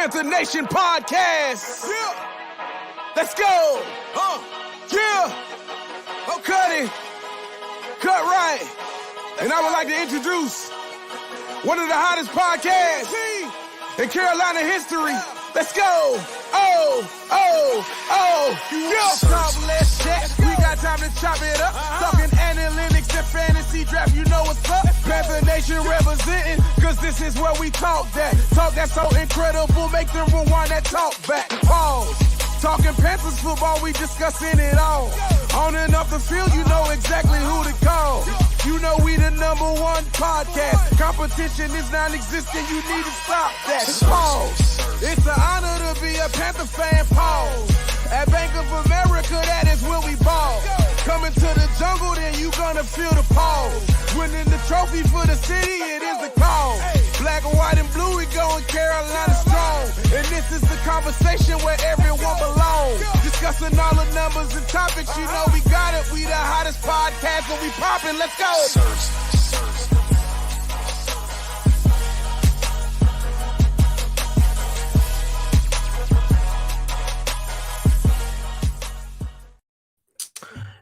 Panther Nation podcast. Yeah. Let's go. Yeah. Oh, cut it. Cut right. And I would like to introduce one of the hottest podcasts in Carolina history. Let's go. Yeah. Talk, let's chat. We got time to chop it up. Talking analytics and fantasy draft. You know what's up. Panther Nation representing, cause this is where we talk that. Talk that's so incredible. Make them rewind that talk back. Pause. Talking Panthers football, we discussing it all. On and off the field, you know exactly who to call. You know we the #1 podcast. Competition is non-existent, you need to stop that. Pause. It's an honor to be a Panther fan, pause. At Bank of America, that is where we ball. Coming to the jungle, then you gonna feel the pause. Winning the trophy for the city, it is the cause. Black, white, and blue, we going Carolina strong. And this is the conversation where everyone belongs. Discussing all the numbers and topics, you know we got it. We the hottest podcast and we poppin', let's go.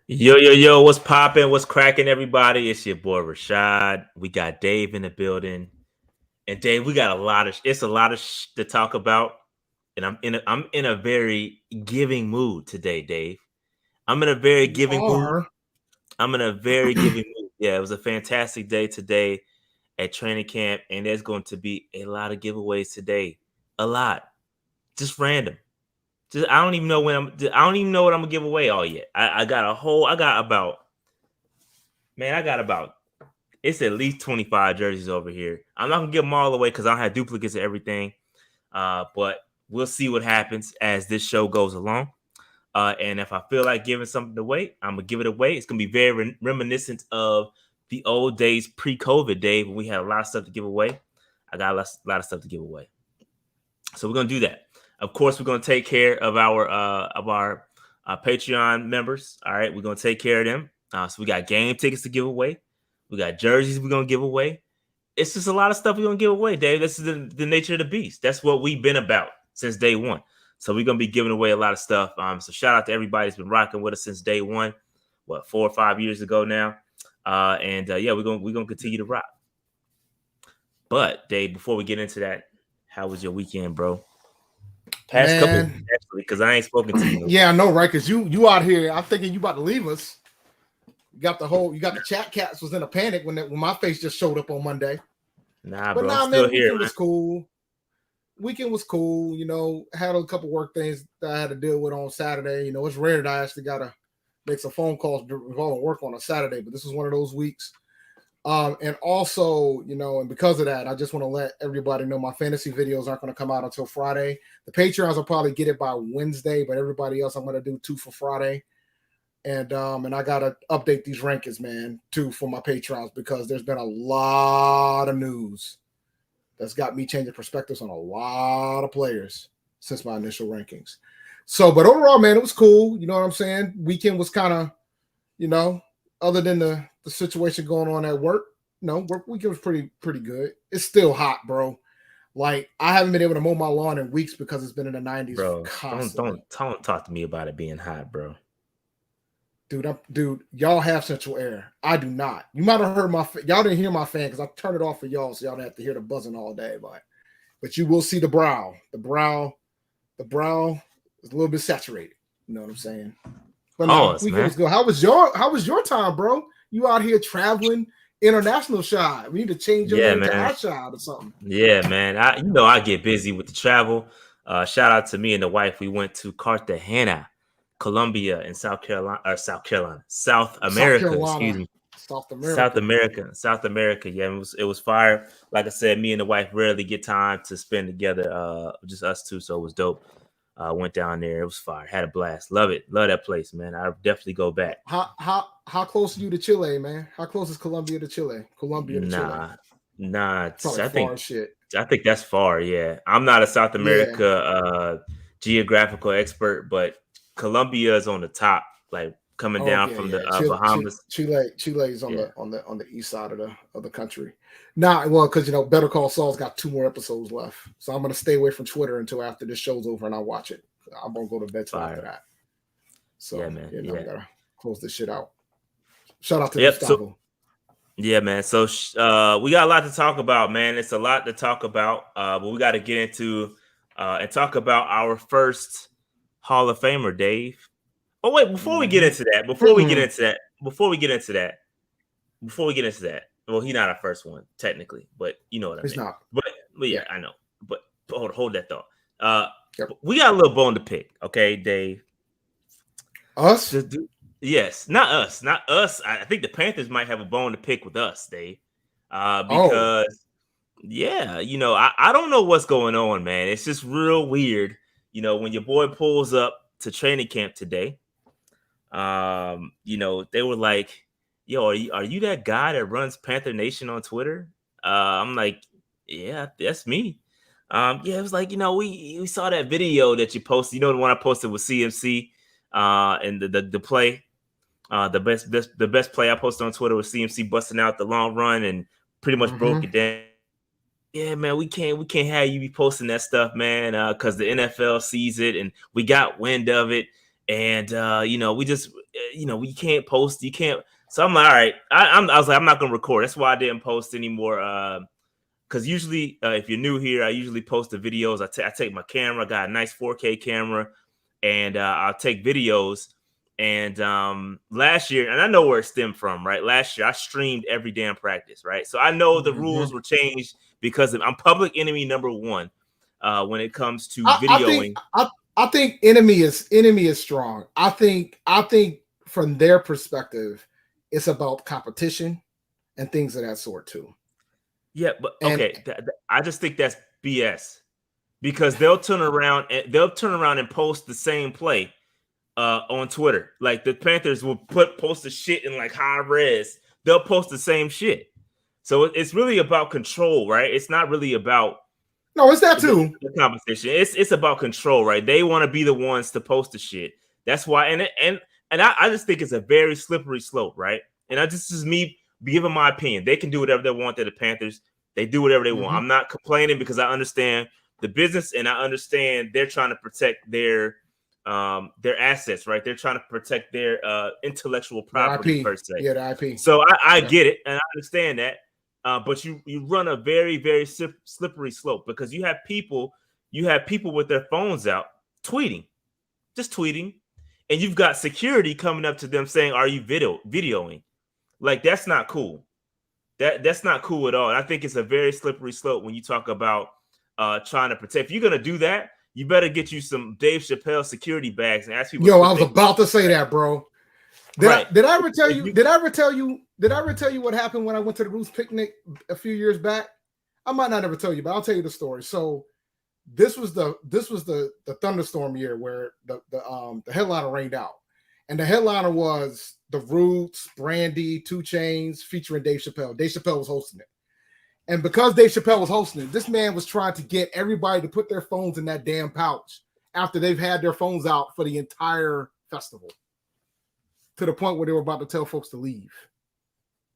Yo, what's poppin'? What's cracking, everybody? It's your boy Rashad. We got Dave in the building. And Dave, we got a lot of to talk about. And I'm in a very giving mood today, Dave. I'm in a very giving mood. Yeah, it was a fantastic day today at training camp, and there's going to be a lot of giveaways today. A lot. Just random. I don't even know what I'm gonna give away all yet. I got about it's at least 25 jerseys over here. I'm not gonna give them all away because I don't have duplicates of everything. But we'll see what happens as this show goes along. And if I feel like giving something away, I'm gonna give it away. It's gonna be very reminiscent of the old days pre-COVID, Dave, when we had a lot of stuff to give away. I got a lot of stuff to give away. So we're gonna do that. Of course, we're going to take care of our Patreon members. All right, we're going to take care of them. So we got game tickets to give away. We got jerseys we're going to give away. It's just a lot of stuff we're going to give away, Dave. This is the nature of the beast. That's what we've been about since day one. So we're going to be giving away a lot of stuff. So shout out to everybody that's been rocking with us since day one. 4 or 5 years ago now. Yeah, we're going to continue to rock. But Dave, before we get into that, how was your weekend, bro? Past couple, actually, because I ain't spoken to you. Yeah, I know, right? Because you out here, I'm thinking you about to leave us. You got the chat cats was in a panic when my face just showed up on Monday. But bro, I'm still here. Weekend was cool. Weekend was cool. You know, had a couple work things that I had to deal with on Saturday. You know, it's rare that I actually gotta make some phone calls involving work on a Saturday, but this was one of those weeks. And also, you know, and because of that, I just want to let everybody know my fantasy videos aren't going to come out until Friday. The Patreons will probably get it by Wednesday, but everybody else, I'm going to do 2 for Friday. And I got to update these rankings, man, too, for my Patreons, because there's been a lot of news that's got me changing perspectives on a lot of players since my initial rankings. So, but overall, man, it was cool. You know what I'm saying? Weekend was kind of, you know, other than the situation going on at work, work weekend was pretty good. It's still hot, bro. Like, I haven't been able to mow my lawn in weeks because it's been in the 90s. Bro, don't talk to me about it being hot, bro. Dude, y'all have central air. I do not. You might have heard y'all didn't hear my fan because I turned it off for y'all, so y'all don't have to hear the buzzing all day. But you will see the brow. The brow is a little bit saturated. You know what I'm saying? But weekend was good. How was your time, bro? You out here traveling international shot. We need to change your name to our shot or something. Yeah, man. I get busy with the travel. Shout out to me and the wife. We went to Cartagena, Colombia, and South America. Excuse me. South America. Yeah, it was fire. Like I said, me and the wife rarely get time to spend together. Just us two, so it was dope. Went down there. It was fire. Had a blast. Love it. Love that place, man. I'll definitely go back. How close are you to Chile, man? How close is Colombia to Chile? Nah. I think that's far. Yeah, I'm not a South America geographical expert, but Colombia is on the top, like coming Oh down yeah, from yeah. the Bahamas. Chile's on Yeah. the east side of the country. Now, well, because Better Call Saul's got 2 more episodes left, so I'm gonna stay away from Twitter until after this show's over and I'll watch it. I won't go to bed till after that. So yeah, man. I gotta close this shit out. Shout out to Yep. Gustavo. Yeah, man. So we got a lot to talk about, man. It's a lot to talk about, but we got to get into and talk about our first Hall of Famer, Dave. Oh wait, before we get into that, well, he's not our first one technically, but you know what I mean. He's not. But yeah, I know. But hold that thought. Yep. We got a little bone to pick, okay, Dave. Us? Yes, not us. I think the Panthers might have a bone to pick with us, Dave. Because yeah, I don't know what's going on, man. It's just real weird. When your boy pulls up to training camp today, they were like, yo, are you that guy that runs Panther Nation on Twitter? I'm like, yeah, that's me. It was like, we saw that video that you posted, the one I posted with CMC and the play. The best play I posted on Twitter was CMC busting out the long run and pretty much broke it down. Yeah, man, we can't have you be posting that stuff, man, because the NFL sees it and we got wind of it, and we just we can't post. You can't. So I'm like, all right, I was like, I'm not gonna record. That's why I didn't post anymore. Because usually, if you're new here, I usually post the videos. I take my camera, I got a nice 4K camera, and I'll take videos. And last year, and I know where it stemmed from, right? Last year, I streamed every damn practice, right? So I know the rules were changed because I'm public enemy number one when it comes to videoing. I think enemy is strong. I think from their perspective, it's about competition and things of that sort too. Yeah, but okay, I just think that's BS because they'll turn around and post the same play on Twitter. Like the Panthers will post the shit in like high res. They'll post the same shit. So it's really about control, right? It's not really about it's that too. The competition. It's about control, right? They want to be the ones to post the shit. That's why, and I just think it's a very slippery slope, right? And this is me giving my opinion. They can do whatever they want. They're the Panthers. They do whatever they want. I'm not complaining because I understand the business and I understand they're trying to protect their assets, right? They're trying to protect their intellectual property per se. Yeah, the IP. So I get it and I understand that. But you run a very, very slippery slope because you have people with their phones out tweeting, and you've got security coming up to them saying, "Are you videoing?" Like that's not cool. That's not cool at all. And I think it's a very slippery slope when you talk about trying to protect. If you're gonna do that, you better get you some Dave Chappelle security bags and ask people. Yo, I was about to say that, bro. Did I ever tell you? Did I ever tell you what happened when I went to the Roots picnic a few years back? I might not ever tell you, but I'll tell you the story. So this was the thunderstorm year where the headliner rained out, and the headliner was the Roots, Brandy, 2 Chainz featuring Dave Chappelle. Dave Chappelle was hosting it, and because Dave Chappelle was hosting it, this man was trying to get everybody to put their phones in that damn pouch after they've had their phones out for the entire festival, to the point where they were about to tell folks to leave.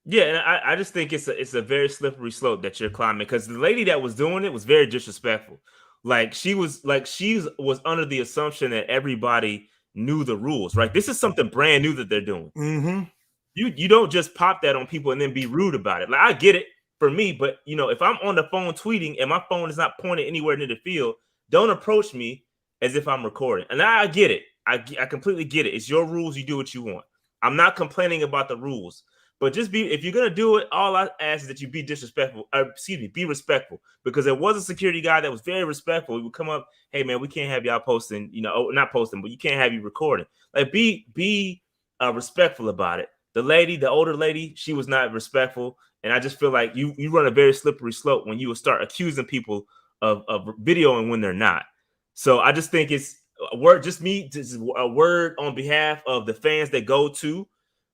Yeah, and I just think it's a very slippery slope that you're climbing because the lady that was doing it was very disrespectful. Like she was under the assumption that everybody knew the rules, right? This is something brand new that they're doing. You don't just pop that on people and then be rude about it. Like I get it for me, but if I'm on the phone tweeting and my phone is not pointed anywhere near the field, don't approach me as if I'm recording. And I get it. I completely get it. It's your rules. You do what you want. I'm not complaining about the rules, but if you're going to do it, all I ask is that you be be respectful, because there was a security guy that was very respectful. He would come up, hey man, we can't have y'all posting, not posting, but you can't have you recording. Like be respectful about it. The older lady, she was not respectful. And I just feel like you run a very slippery slope when you will start accusing people of videoing when they're not. So I just think it's a word on behalf of the fans that go to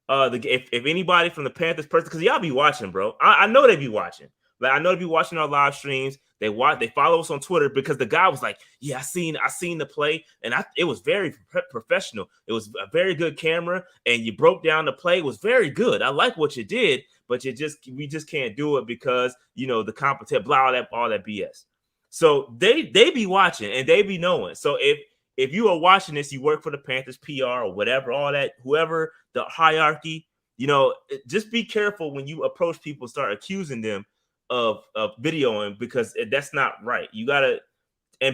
if anybody from the Panthers person, because y'all be watching, bro. I know they be watching. Like I know they be watching our live streams. They follow us on Twitter because the guy was like, "Yeah, I seen the play, and it was very professional. It was a very good camera, and you broke down the play. It was very good. I like what you did, but we just can't do it because the competition, blah, all that BS." So they be watching and they be knowing. So if you are watching this, you work for the Panthers PR or whatever, all that, whoever the hierarchy, just be careful when you approach people, start accusing them of videoing, because that's not right. You gotta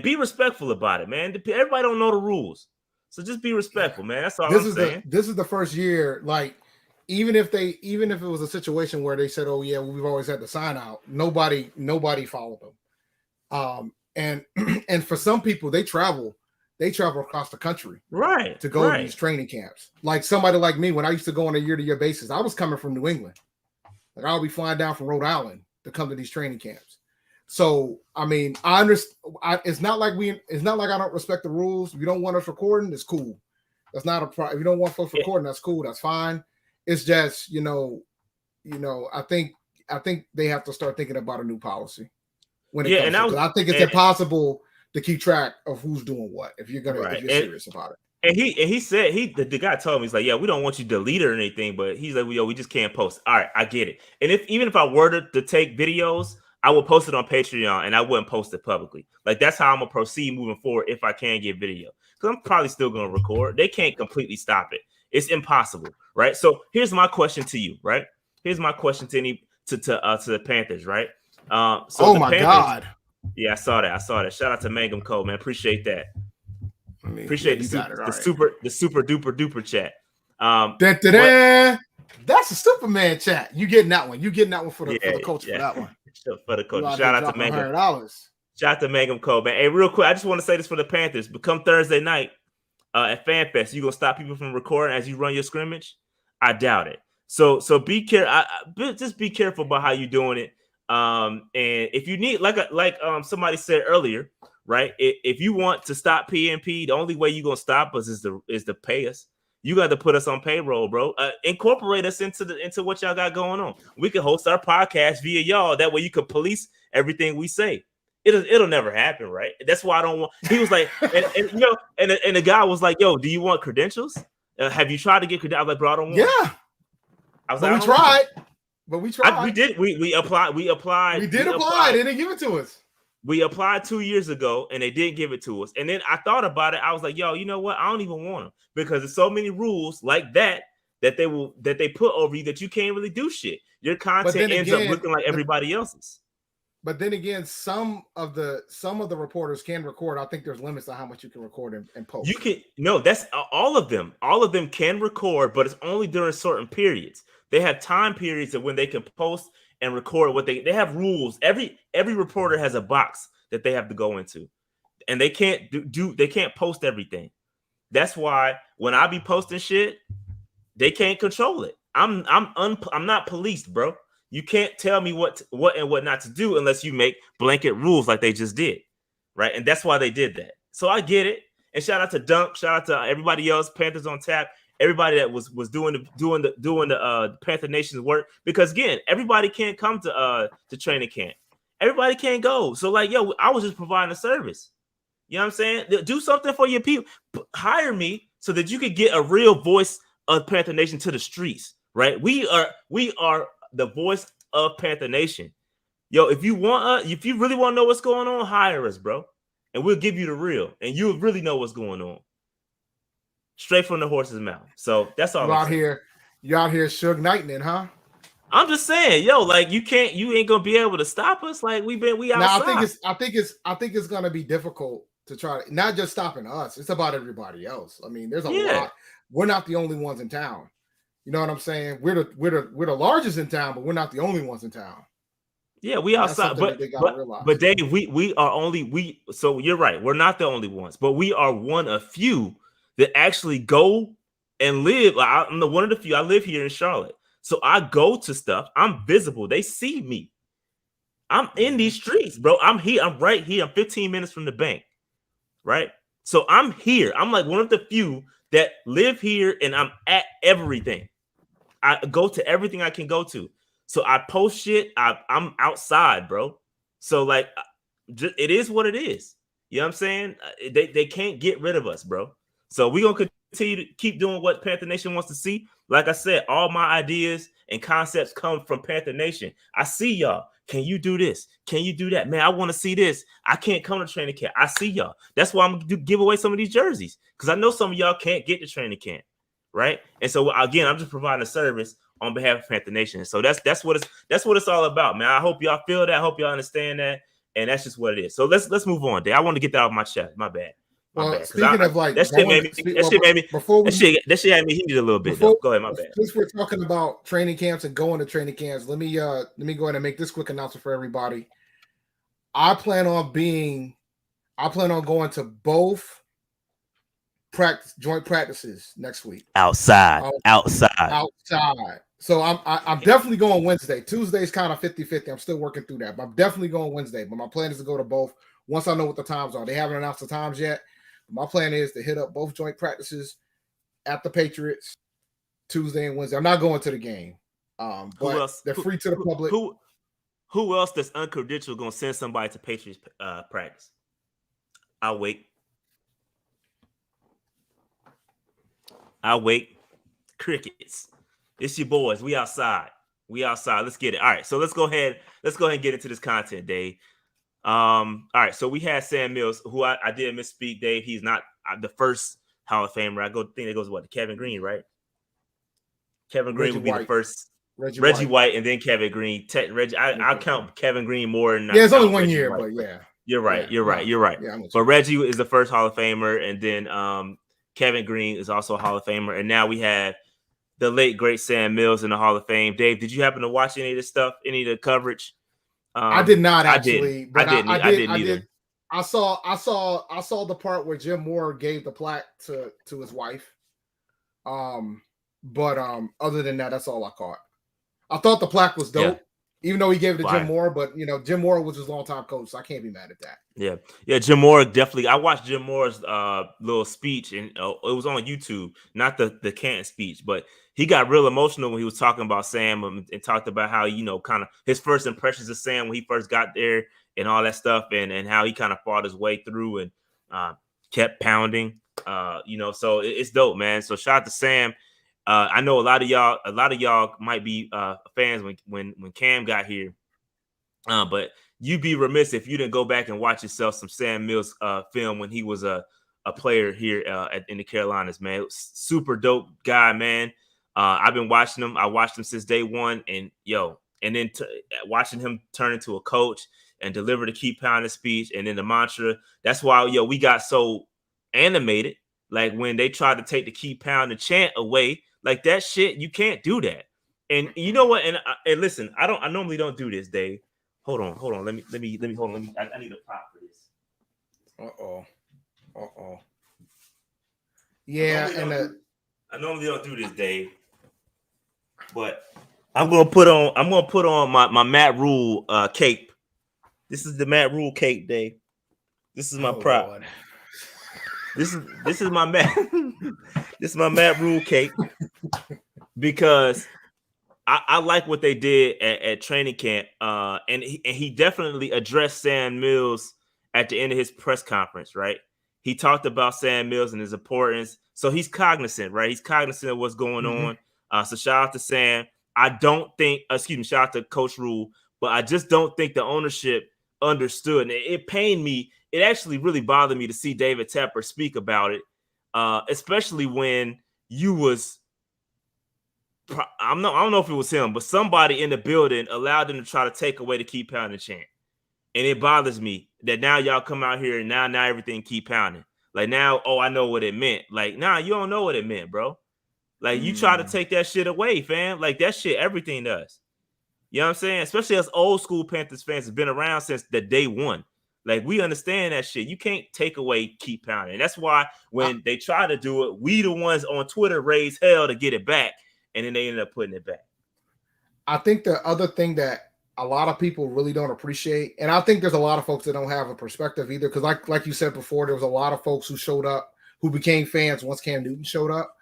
be respectful about it, man. Everybody don't know the rules, so just be respectful, man. That's all I'm saying. This is the first year, like even if it was a situation where they said, "Oh yeah, we've always had the sign out," nobody followed them. And for some people, they travel across the country, right, to go to these training camps. Like somebody like me, when I used to go on a year-to-year basis, I was coming from New England. Like I'll be flying down from Rhode Island to come to these training camps. So I mean, I understand. It's not like I don't respect the rules. If you don't want us recording, it's cool. That's not a problem. If you don't want folks recording, that's cool. That's fine. It's just I think they have to start thinking about a new policy when it comes. Because I think it's impossible to keep track of who's doing what if you're serious about it. And he said the guy told me, he's like, yeah, we don't want you to delete it or anything, but he's like, we just can't post. All right, I get it. And even if I were to take videos, I would post it on Patreon and I wouldn't post it publicly. Like that's how I'm gonna proceed moving forward if I can get video. Because I'm probably still gonna record. They can't completely stop it. It's impossible, right? So here's my question to you, right? Here's my question to the Panthers, right? So my God. Yeah, I saw that. Shout out to Mangum Cole, man. Appreciate that. Appreciate the super duper chat. That's a Superman chat. You getting that one? You getting that one for the coach for that one? For the coach. Shout out to Mangum. Shout out to Mangum Cole, man. Hey, real quick, I just want to say this for the Panthers. Become Thursday night at FanFest, you gonna stop people from recording as you run your scrimmage? I doubt it. So be careful. Just be careful about how you're doing it. And if you need, like somebody said earlier, right? If you want to stop PNP, the only way you're gonna stop us is to pay us. You got to put us on payroll, bro. Incorporate us into what y'all got going on. We can host our podcast via y'all. That way you can police everything we say. It'll never happen, right? That's why I don't want. He was like, and the guy was like, "Yo, do you want credentials? Have you tried to get credentials?" I was like, "Bro, I don't want." Yeah, I was but like, we tried. But we tried. We did. We applied. We applied. We did apply. They didn't give it to us. We applied 2 years ago, and they didn't give it to us. And then I thought about it. I was like, "Yo, you know what? I don't even want them because there's so many rules like that they put over you that you can't really do shit. Your content ends up looking like everybody else's." But then again, some of the reporters can record. I think there's limits to how much you can record and post. You can that's all of them. All of them can record, but it's only during certain periods. They have time periods of when they can post and record what they have rules. Every reporter has a box that they have to go into, and they can't they can't post everything. That's why when I be posting shit, they can't control it. I'm not policed, bro. You can't tell me what and what not to do unless you make blanket rules like they just did, right? And that's why they did that. So I get it. And shout out to Dunk, shout out to everybody else, Panthers on Tap, everybody that was doing the Panther Nation's work. Because again, everybody can't come to training camp. Everybody can't go. So like, yo, I was just providing a service. You know what I'm saying? Do something for your people. Hire me so that you could get a real voice of Panther Nation to the streets, right? We are the voice of Panther Nation. Yo, if you really want to know what's going on, hire us, bro. And we'll give you the real. And you'll really know what's going on. Straight from the horse's mouth. So that's all. You out here Suge Knighting it, huh? I'm just saying, yo, like you ain't gonna be able to stop us. Like we outside. Now I think it's gonna be difficult to try to not just stopping us, it's about everybody else. I mean, there's a lot. We're not the only ones in town. You know what I'm saying? We're the largest in town, but we're not the only ones in town. Yeah, we outside, but Dave, we are only so you're right. We're not the only ones, but we are one of few that actually go and live. I'm one of the few. I live here in Charlotte, so I go to stuff. I'm visible. They see me. I'm in these streets, bro. I'm here. I'm right here. I'm 15 minutes from the bank, right? So I'm here. I'm like one of the few that live here, and I'm at everything. I go to everything I can go to. So I post shit. I'm outside, bro. So like, it is what it is. You know what I'm saying? They can't get rid of us, bro. So we're gonna continue to keep doing what Panther Nation wants to see. Like I said, all my ideas and concepts come from Panther Nation. I see y'all. Can you do this? Can you do that? Man, I want to see this. I can't come to training camp. I see y'all. That's why I'm gonna give away some of these jerseys, because I know some of y'all can't get to training camp, right? And so again, I'm just providing a service on behalf of Panther Nation. So that's what it's all about, man. I hope y'all feel that. I hope y'all understand that. And that's just what it is. So let's move on, Dave. I want to get that off my chest. My bad. Speaking of like that shit made me had me heated a little bit. Though. Go ahead, my bad. Since we're talking about training camps and going to training camps, let me go ahead and make this quick announcement for everybody. I plan on going to both joint practices next week. Outside. So I'm definitely going Wednesday. Tuesday's kind of 50-50. I'm still working through that, but I'm definitely going Wednesday. But my plan is to go to both once I know what the times are. They haven't announced the times yet. My plan is to hit up both joint practices at the Patriots Tuesday and Wednesday. I'm not going to the game, but they're free to the public. Who else that's uncredentialed going to send somebody to Patriots practice? I'll wait. Crickets. It's your boys. We outside. Let's get it. All right. So let's go ahead and get into this content, Dave. All right. So we had Sam Mills, who I did misspeak, Dave. He's not the first Hall of Famer. I think it goes to Kevin Green, right? Kevin Green would be the first. Reggie White and then Kevin Green. I'll count Kevin Green more than it's only 1 year, but yeah. You're right. Yeah, but Reggie is the first Hall of Famer, and then Kevin Green is also a Hall of Famer, and now we have the late great Sam Mills in the Hall of Fame. Dave, did you happen to watch any of this stuff? Any of the coverage? I did not actually. I didn't either. I saw the part where Jim Moore gave the plaque to his wife. But other than that, that's all I caught. I thought the plaque was dope, even though he gave it to Jim Moore. But Jim Moore was his longtime coach, so I can't be mad at that. Yeah. Jim Moore definitely. I watched Jim Moore's little speech, and it was on YouTube, not the Canton speech, but he got real emotional when he was talking about Sam and talked about how kind of his first impressions of Sam when he first got there and all that stuff, and how he kind of fought his way through and kept pounding. So it's dope, man. So shout out to Sam. I know a lot of y'all might be fans when Cam got here, but you'd be remiss if you didn't go back and watch yourself some Sam Mills film when he was a player here in the Carolinas, man. Super dope guy, man. I've been watching him. I watched him since day one, and then watching him turn into a coach and deliver the keep pounding speech and then the mantra. That's why we got so animated. Like when they tried to take the keep pounding chant away, like that shit, you can't do that. And you know what? And listen, I normally don't do this, Dave. Hold on. Let me hold on. I need a prop for this. Uh-oh. Yeah, I normally don't do this, Dave. But I'm gonna put on my Matt Rule cape. This is the Matt Rule cape, Dave. This is my prop. Lord. This is my Matt. This is my Matt Rule cape because I like what they did at training camp. And he definitely addressed Sam Mills at the end of his press conference, right? He talked about Sam Mills and his importance. So he's cognizant, right? He's cognizant of what's going on. So shout out to Sam. Shout out to Coach Rule, but I just don't think the ownership understood. And it pained me. It actually really bothered me to see David Tepper speak about it, especially when you was. I don't know if it was him, but somebody in the building allowed them to try to take away the keep pounding chant. And it bothers me that now y'all come out here and now everything keep pounding. Like now, I know what it meant. Like, nah, you don't know what it meant, bro. Like you try to take that shit away, fam. Like that shit, everything does. You know what I'm saying? Especially as old school Panthers fans have been around since the day one. Like we understand that shit. You can't take away keep pounding. That's why when they try to do it, we the ones on Twitter raise hell to get it back, and then they ended up putting it back. I think the other thing that a lot of people really don't appreciate, and I think there's a lot of folks that don't have a perspective either, because like you said before, there was a lot of folks who showed up who became fans once Cam Newton showed up.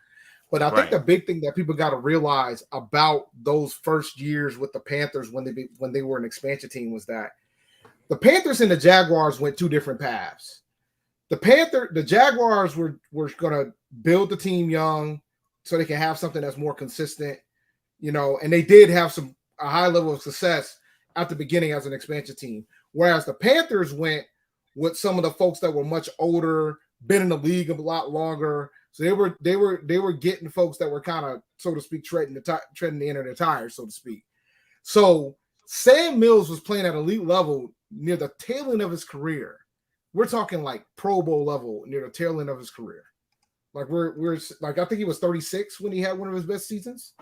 But I think the big thing that people got to realize about those first years with the Panthers when they were an expansion team was that the Panthers and the Jaguars went two different paths. The Jaguars were going to build the team young so they can have something that's more consistent, and they did have a high level of success at the beginning as an expansion team. Whereas the Panthers went with some of the folks that were much older, been in the league a lot longer. So they were getting folks that were kind of, so to speak, treading the end of their tires, so to speak. So Sam Mills was playing at elite level near the tail end of his career. We're talking like Pro Bowl level near the tail end of his career. Like we're like, I think he was 36 when he had one of his best seasons.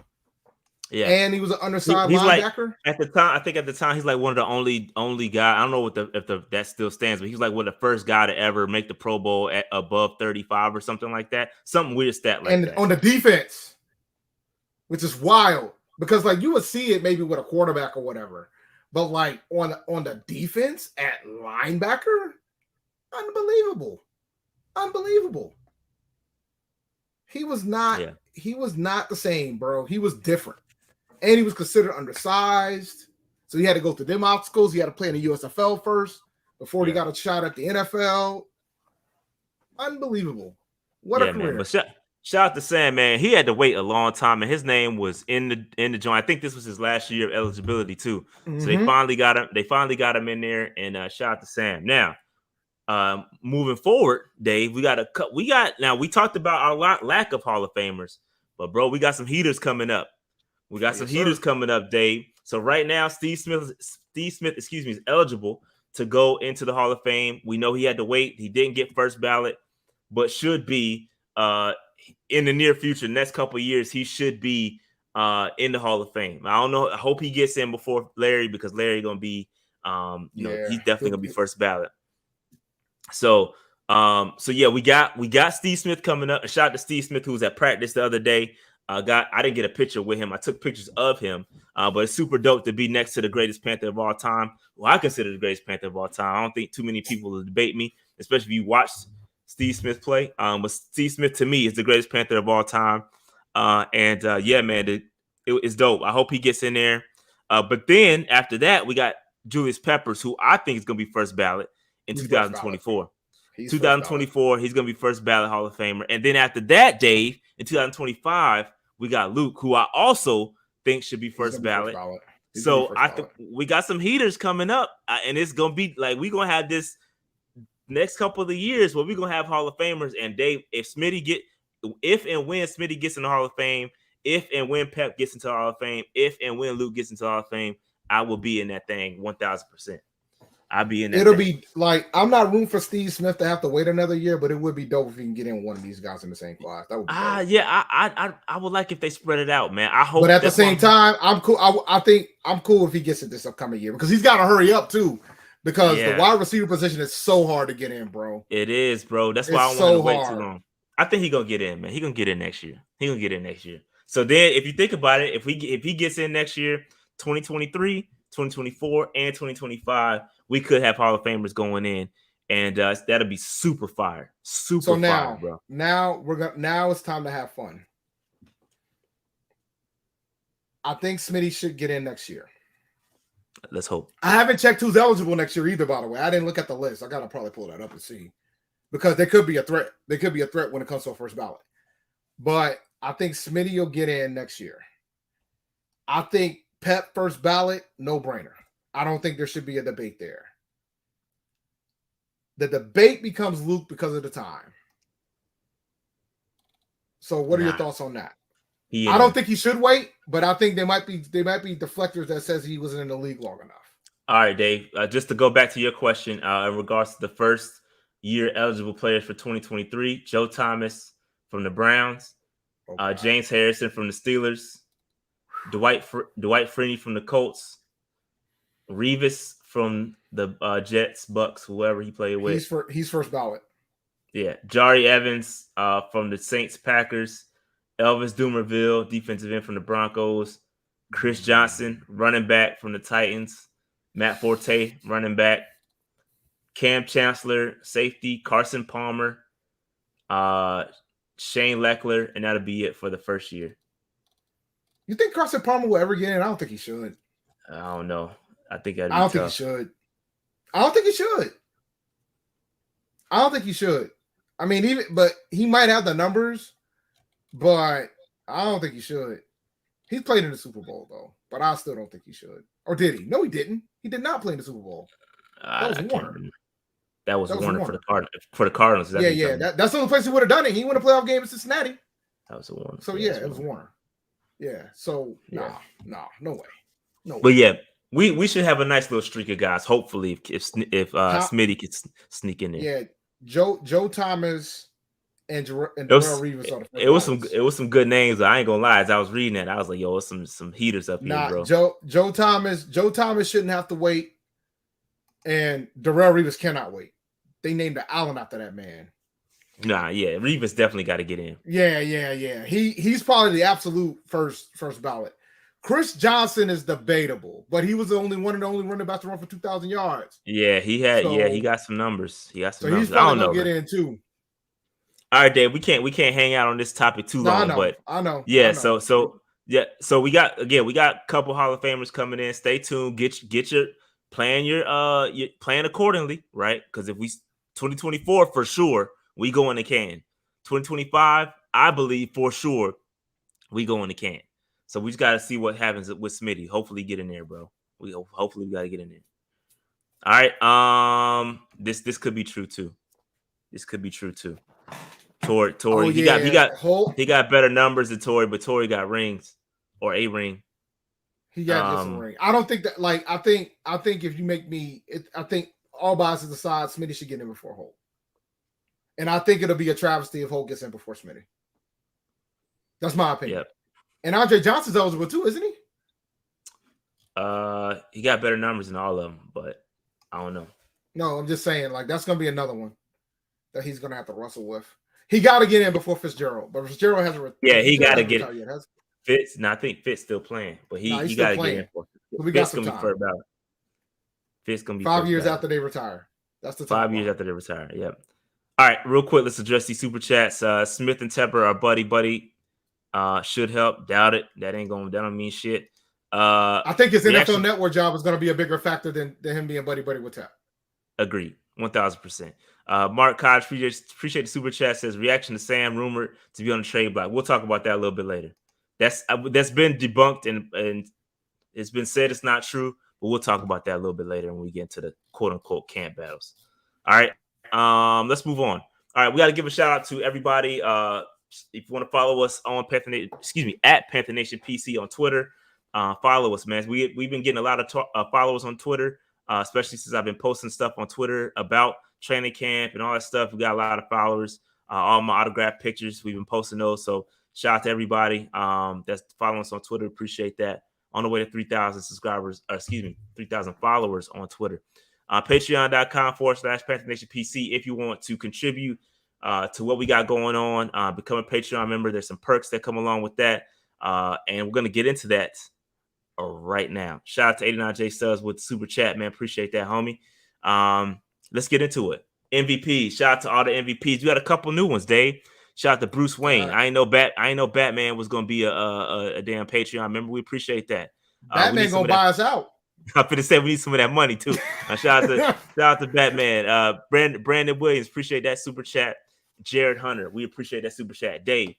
Yeah, and he was an undersized he's linebacker. Like, at the time, I think he's like one of the only guy. I don't know if that still stands, but he was like one of the first guy to ever make the Pro Bowl at above 35 or something like that. Something weird stat like that. On the defense, which is wild because like you would see it maybe with a quarterback or whatever, but like on the defense at linebacker, unbelievable. He was not the same, bro. He was different. And he was considered undersized. So he had to go through them obstacles. He had to play in the USFL first before he got a shot at the NFL. Unbelievable. What a career. Man. But shout out to Sam, man. He had to wait a long time, and his name was in the joint. I think this was his last year of eligibility, too. Mm-hmm. So they finally got him in there, and shout out to Sam. Now, moving forward, Dave, we talked about our lack of Hall of Famers, but bro, we got some heaters coming up. Coming up, Dave. So right now, Steve Smith, is eligible to go into the Hall of Fame. We know he had to wait. He didn't get first ballot, but should be in the near future, next couple of years, he should be in the Hall of Fame. I don't know. I hope he gets in before Larry, because Larry gonna be, he's definitely gonna be first ballot. So we got Steve Smith coming up. A shout out to Steve Smith, who was at practice the other day. I didn't get a picture with him. I took pictures of him, but it's super dope to be next to the greatest Panther of all time. Well, I consider the greatest Panther of all time. I don't think too many people will debate me, especially if you watch Steve Smith play. But Steve Smith, to me, is the greatest Panther of all time. Man, it's dope. I hope he gets in there. But then after that, we got Julius Peppers, who I think is going to be first ballot in 2024. 2024, he's going to be first ballot Hall of Famer. And then after that, Dave, in 2025, we got Luke, who I also think should be first ballot. So I think we got some heaters coming up, and it's going to be like, we're going to have this next couple of years where we're going to have Hall of Famers. And Dave, if and when Smitty gets in the Hall of Fame, if and when Pep gets into the Hall of Fame, if and when Luke gets into the Hall of Fame, I will be in that thing 1,000%. I'll be in that. It'll be like, I'm not rooting for Steve Smith to have to wait another year, but it would be dope if he can get in one of these guys in the same class. That would be dope. I would like if they spread it out, man. I hope. But at the same time, I'm cool. I think I'm cool if he gets it this upcoming year, because he's got to hurry up too, because the wide receiver position is so hard to get in, bro. It is, bro. That's why I don't want to wait too long. I think he's gonna get in, man. He's gonna get in next year. So then, if you think about it, if he gets in next year, 2023, 2024, and 2025, we could have Hall of Famers going in, and that'll be super fire. Fire, bro. Now it's time to have fun. I think Smitty should get in next year. Let's hope. I haven't checked who's eligible next year either, by the way. I didn't look at the list. I gotta probably pull that up and see, because there could be a threat. There could be a threat when it comes to a first ballot. But I think Smitty will get in next year. I think Pep first ballot, no brainer. I don't think there should be a debate there. The debate becomes Luke because of the time. So what are your thoughts on that? I don't think he should wait, but I think there might be deflectors that says he wasn't in the league long enough. All right, Dave. Just to go back to your question in regards to the first year eligible players for 2023, Joe Thomas from the Browns, James Harrison from the Steelers, Dwight Freeney from the Colts, Revis from the Jets, Bucks, whoever he played with. He's first ballot. Yeah. Jari Evans from the Saints, Packers, Elvis Dumerville, defensive end from the Broncos, Chris Johnson, running back from the Titans, Matt Forte, running back, Cam Chancellor, safety, Carson Palmer, Shane Leckler, and that'll be it for the first year. You think Carson Palmer will ever get in? I don't think he should. I don't know. I think that'd be I don't tough. think he should. I don't think he should. I don't think he should. I mean, but he might have the numbers, but I don't think he should. He played in the Super Bowl though, but I still don't think he should. Or did he? No, he didn't. He did not play in the Super Bowl. That was Warner. That was Warner for the Cardinals. Yeah. That's the only place he would have done it. He won a playoff game in Cincinnati. That was a Warner. So yeah, it was Warner. Yeah. So no way. But yeah, we should have a nice little streak of guys. Hopefully, if Smitty could sneak in there. Yeah, Joe Thomas and Darrell Reeves are the first. It was some good names. I ain't gonna lie. As I was reading that, I was like, yo, it's some heaters up here, bro. Joe Thomas shouldn't have to wait, and Darrell Reeves cannot wait. They named the Allen after that man. Nah, yeah, Reeves definitely got to get in. Yeah. He's probably the absolute first ballot. Chris Johnson is debatable, but he was the only running back to run for 2,000 yards. Yeah, he got some numbers. He's probably gonna get in too. All right, Dave. We can't hang out on this topic too long, but I know. Yeah, so we got a couple Hall of Famers coming in. Stay tuned. Get your plan accordingly, right? Because if we 2024 for sure, we go in the can. 2025, I believe for sure, we go in the can. So we just got to see what happens with Smitty. Hopefully, get in there, bro. Hopefully we got to get in there. All right. This could be true too. Tory, he got better numbers than Tory, but Tory got rings or a ring. He got just a ring. I don't think that. Like, I think if you make me, I think all biases aside, Smitty should get in before Holt, and I think it'll be a travesty if Holt gets in before Smitty. That's my opinion. Yep. And Andre Johnson's eligible too, isn't he? He got better numbers than all of them, but I don't know. No, I'm just saying, like, that's gonna be another one that he's gonna have to wrestle with. He got to get in before Fitzgerald, but Fitzgerald hasn't. He got to get it. Fitz, I think Fitz still playing, but he got to get in. We got some time. Fitz gonna be 5 years after they retire. That's the 5 years after they retire. Yep. All right, real quick, let's address these super chats. Smith and Tepper are buddy. Should help. Doubt it. That don't mean shit. I think his NFL Network job is going to be a bigger factor than him being buddy with Tap. Agreed. 1,000%. Mark Kodge, appreciate the super chat, says reaction to Sam rumored to be on the trade block. We'll talk about that a little bit later. That's been debunked and it's been said it's not true, but we'll talk about that a little bit later when we get into the quote unquote camp battles. All right. Let's move on. All right, we got to give a shout out to everybody. If you want to follow us on at Panther Nation PC on Twitter, follow us, man. We've been getting a lot of followers on Twitter, especially since I've been posting stuff on Twitter about training camp and all that stuff. We got a lot of followers. All my autograph pictures, we've been posting those. So shout out to everybody that's following us on Twitter. Appreciate that. On the way to 3,000 subscribers, 3,000 followers on Twitter. Patreon.com/Panther Nation PC if you want to contribute to what we got going on. Become a Patreon member. There's some perks that come along with that. And we're going to get into that right now. Shout out to 89J Stubbs with the super chat, man. Appreciate that, homie. Let's get into it. MVP. Shout out to all the MVPs. We got a couple new ones, Dave. Shout out to Bruce Wayne. Right. I ain't know Batman was going to be a damn Patreon member. We appreciate that. Batman going to buy us out. I'm going to say we need some of that money, too. Shout out to Batman. Brandon Williams. Appreciate that super chat. Jared Hunter. We appreciate that super chat. Dave,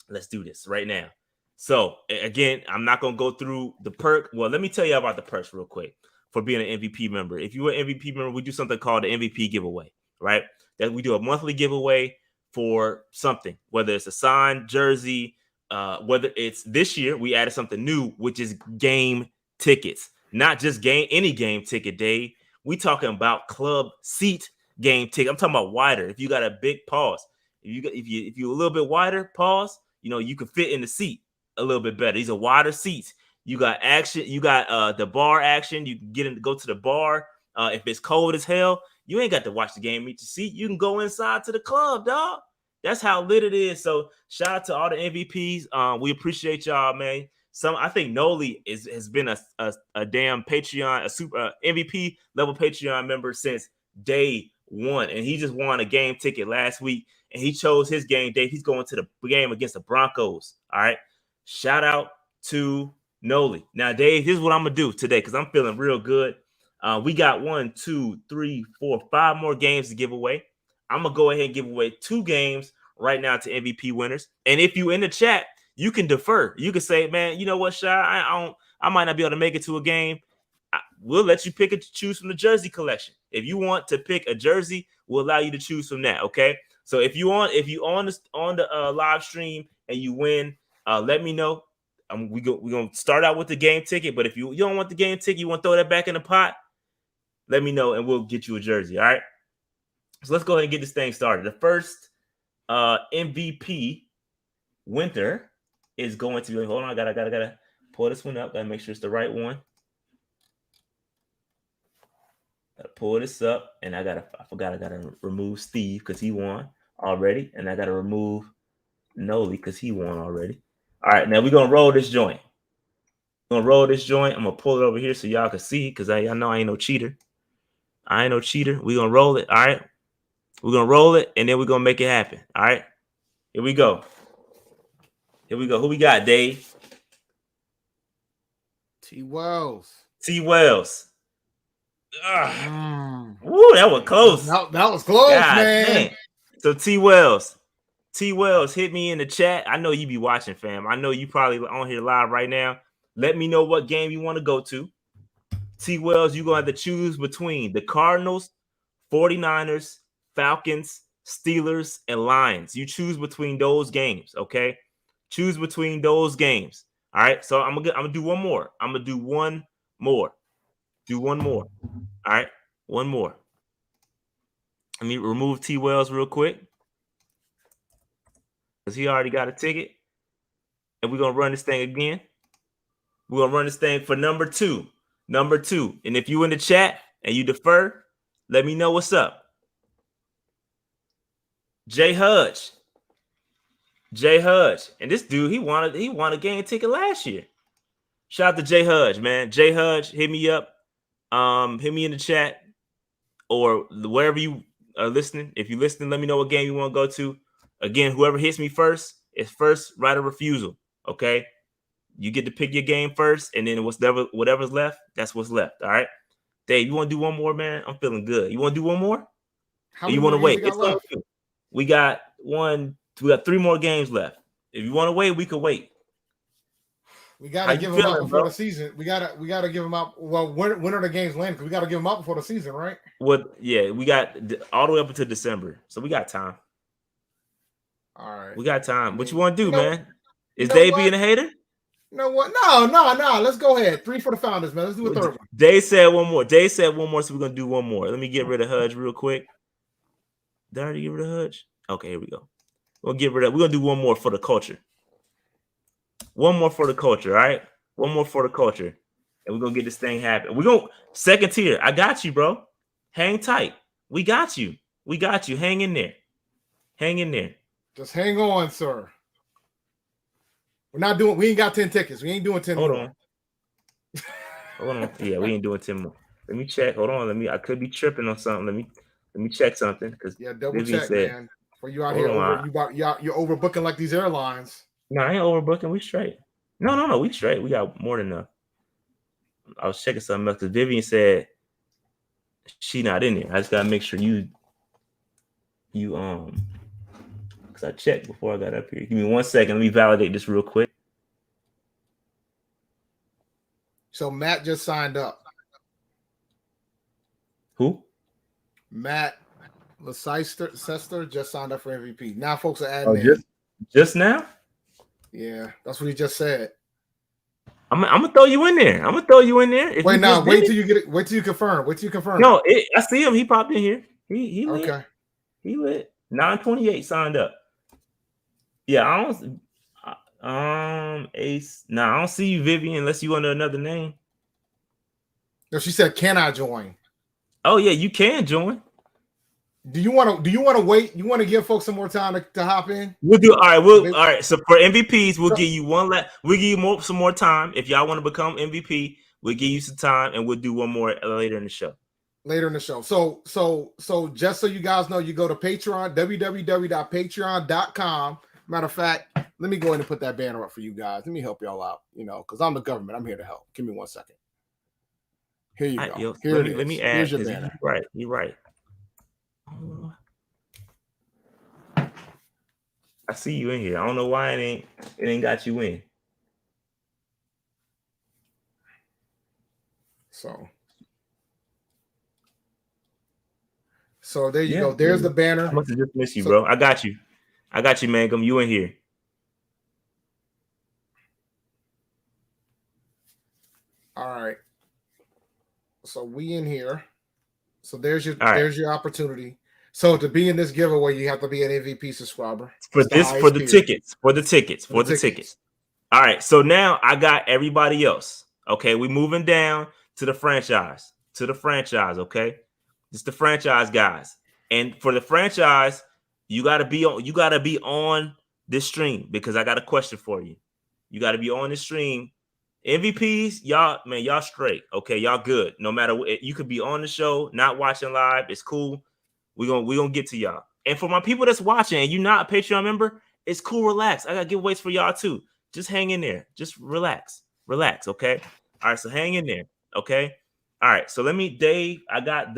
let's do this right now. So, again, I'm not going to go through the perk. Well, let me tell you about the perks real quick for being an MVP member. If you're an MVP member, we do something called the MVP giveaway, right? That we do a monthly giveaway for something, whether it's a signed jersey, whether it's this year, we added something new, which is game tickets. Not just any game ticket, Dave. We talking about club seat game ticket. I'm talking about wider. If you got a big pause, if you're a little bit wider, pause, you can fit in the seat a little bit better. These are wider seats. You got action. You got the bar action. You can go to the bar. If it's cold as hell, you ain't got to watch the game meet your seat. You can go inside to the club, dog. That's how lit it is. So shout out to all the MVPs. We appreciate y'all, man. I think Noli has been a damn Patreon, a super MVP level Patreon member since day one, and he just won a game ticket last week. and he chose his game day. He's going to the game against the Broncos. All right. Shout out to Noli. Now, Dave, here's what I'm gonna do today because I'm feeling real good. We got 1, 2, 3, 4, 5 more games to give away. I'm gonna go ahead and give away 2 games right now to MVP winners. And if you in the chat, you can defer. You can say, man, you know what, Shy, I might not be able to make it to a game. We'll let you pick and choose from the jersey collection. If you want to pick a jersey, we'll allow you to choose from that. Okay. So if you on the live stream and you win, let me know. We're gonna start out with the game ticket. But if you don't want the game ticket, you want to throw that back in the pot, let me know and we'll get you a jersey. All right. So let's go ahead and get this thing started. The first MVP winter is going to be. Hold on, I gotta pull this one up. Gotta make sure it's the right one. Gotta pull this up, and I gotta remove Steve because he won already, and I gotta remove Noli because he won already. All right, now we're gonna roll this joint. I'm gonna pull it over here so y'all can see because I know I ain't no cheater. We're gonna roll it. All right, we're gonna roll it, and then we're gonna make it happen. All right, here we go. Who we got, Dave? T. Wells. Woo, that was close. That was close, God, man. So T. Wells, hit me in the chat. I know you be watching, fam. I know you probably on here live right now. Let me know what game you want to go to. T. Wells, you're going to have to choose between the Cardinals, 49ers, Falcons, Steelers, and Lions. You choose between those games, okay? Choose between those games. All right, so I'm gonna do one more. Do one more. All right, one more. Let me remove T. Wells real quick because he already got a ticket. And we're going to run this thing again. We're going to run this thing for number two. And if you in the chat and you defer, let me know what's up. Jay Hudge. And this dude, he won a game ticket last year. Shout out to Jay Hudge, man. Jay Hudge, hit me up. Hit me in the chat or wherever you are listening. If you're listening, let me know what game you want to go to. Again, whoever hits me first is first right of refusal. Okay. You get to pick your game first, and then whatever's left, that's what's left. All right. Dave, you want to do one more, man? I'm feeling good. You want to do one more? How many you want to wait? It's left? We got 3 more games left. If you want to wait, we could wait. We gotta give them out before the season. We gotta give them out. Well, when are the games landing? Because we gotta give them out before the season, right? Yeah, we got all the way up until December, so we got time. All right, we got time. What you want to do, man? Is Dave being a hater? You know what? No. Let's go ahead. 3 for the Founders, man. Let's do a third one. Dave said one more, so we're gonna do one more. Let me get rid of Hudge real quick. Did I already get rid of Hudge? Okay, here we go. We're gonna do one more for the culture. One more for the culture, all right? One more for the culture. And we're gonna get this thing happen. We're gonna second tier. I got you, bro. Hang tight. We got you. Hang in there. Just hang on, sir. We ain't got 10 tickets. We ain't doing 10 Hold more. on. Yeah, we ain't doing 10 more. Let me check. Hold on. I could be tripping on something. Let me check something. Yeah, double check, man. For you out here, you're overbooking like these airlines. No, I ain't overbooking. We straight. No. We straight. We got more than enough. I was checking something else because Vivian said she not in there. I just gotta make sure you because I checked before I got up here. Give me 1 second. Let me validate this real quick. So Matt just signed up. Who? Matt Leicester just signed up for MVP. Now folks are adding in. Just now? Yeah, that's what he just said. I'm gonna throw you in there. Wait till you get it. Wait till you confirm. No, I see him. He popped in here. He lit. Okay. He lit. 928 signed up. Yeah, Ace. I don't see you, Vivian, unless you under another name. No, she said, "Can I join?" Oh yeah, you can join. Do you want to wait? You want to give folks some more time to hop in? We'll do all right. So for MVPs, we'll give you we'll give you some more time. If y'all want to become MVP, we'll give you some time and we'll do one more later in the show. Later in the show. So just so you guys know, you go to Patreon, www.patreon.com. Matter of fact, let me go ahead and put that banner up for you guys. Let me help y'all out, because I'm the government. I'm here to help. Give me 1 second. Here you go. Here it is. Let me add. Here's your banner. You're right. I see you in here. I don't know why it ain't got you in. So there you go. There's the banner. I must have just missed you, bro. I got you, Mangum. You in here? All right. So we in here. So there's your opportunity. So to be in this giveaway, you have to be an MVP subscriber. For the tickets. All right. So now I got everybody else. Okay, we moving down to the franchise. Okay, it's the franchise guys. And for the franchise, you gotta be on this stream because I got a question for you. You got to be on the stream. MVPs, y'all straight. Okay, y'all good. No matter what, you could be on the show, not watching live. It's cool. We're gonna get to y'all. And for my people that's watching and you're not a Patreon member, it's cool. Relax. I got giveaways for y'all too. Just hang in there. Just relax. Okay. All right. So hang in there. Okay. All right. So Dave. I got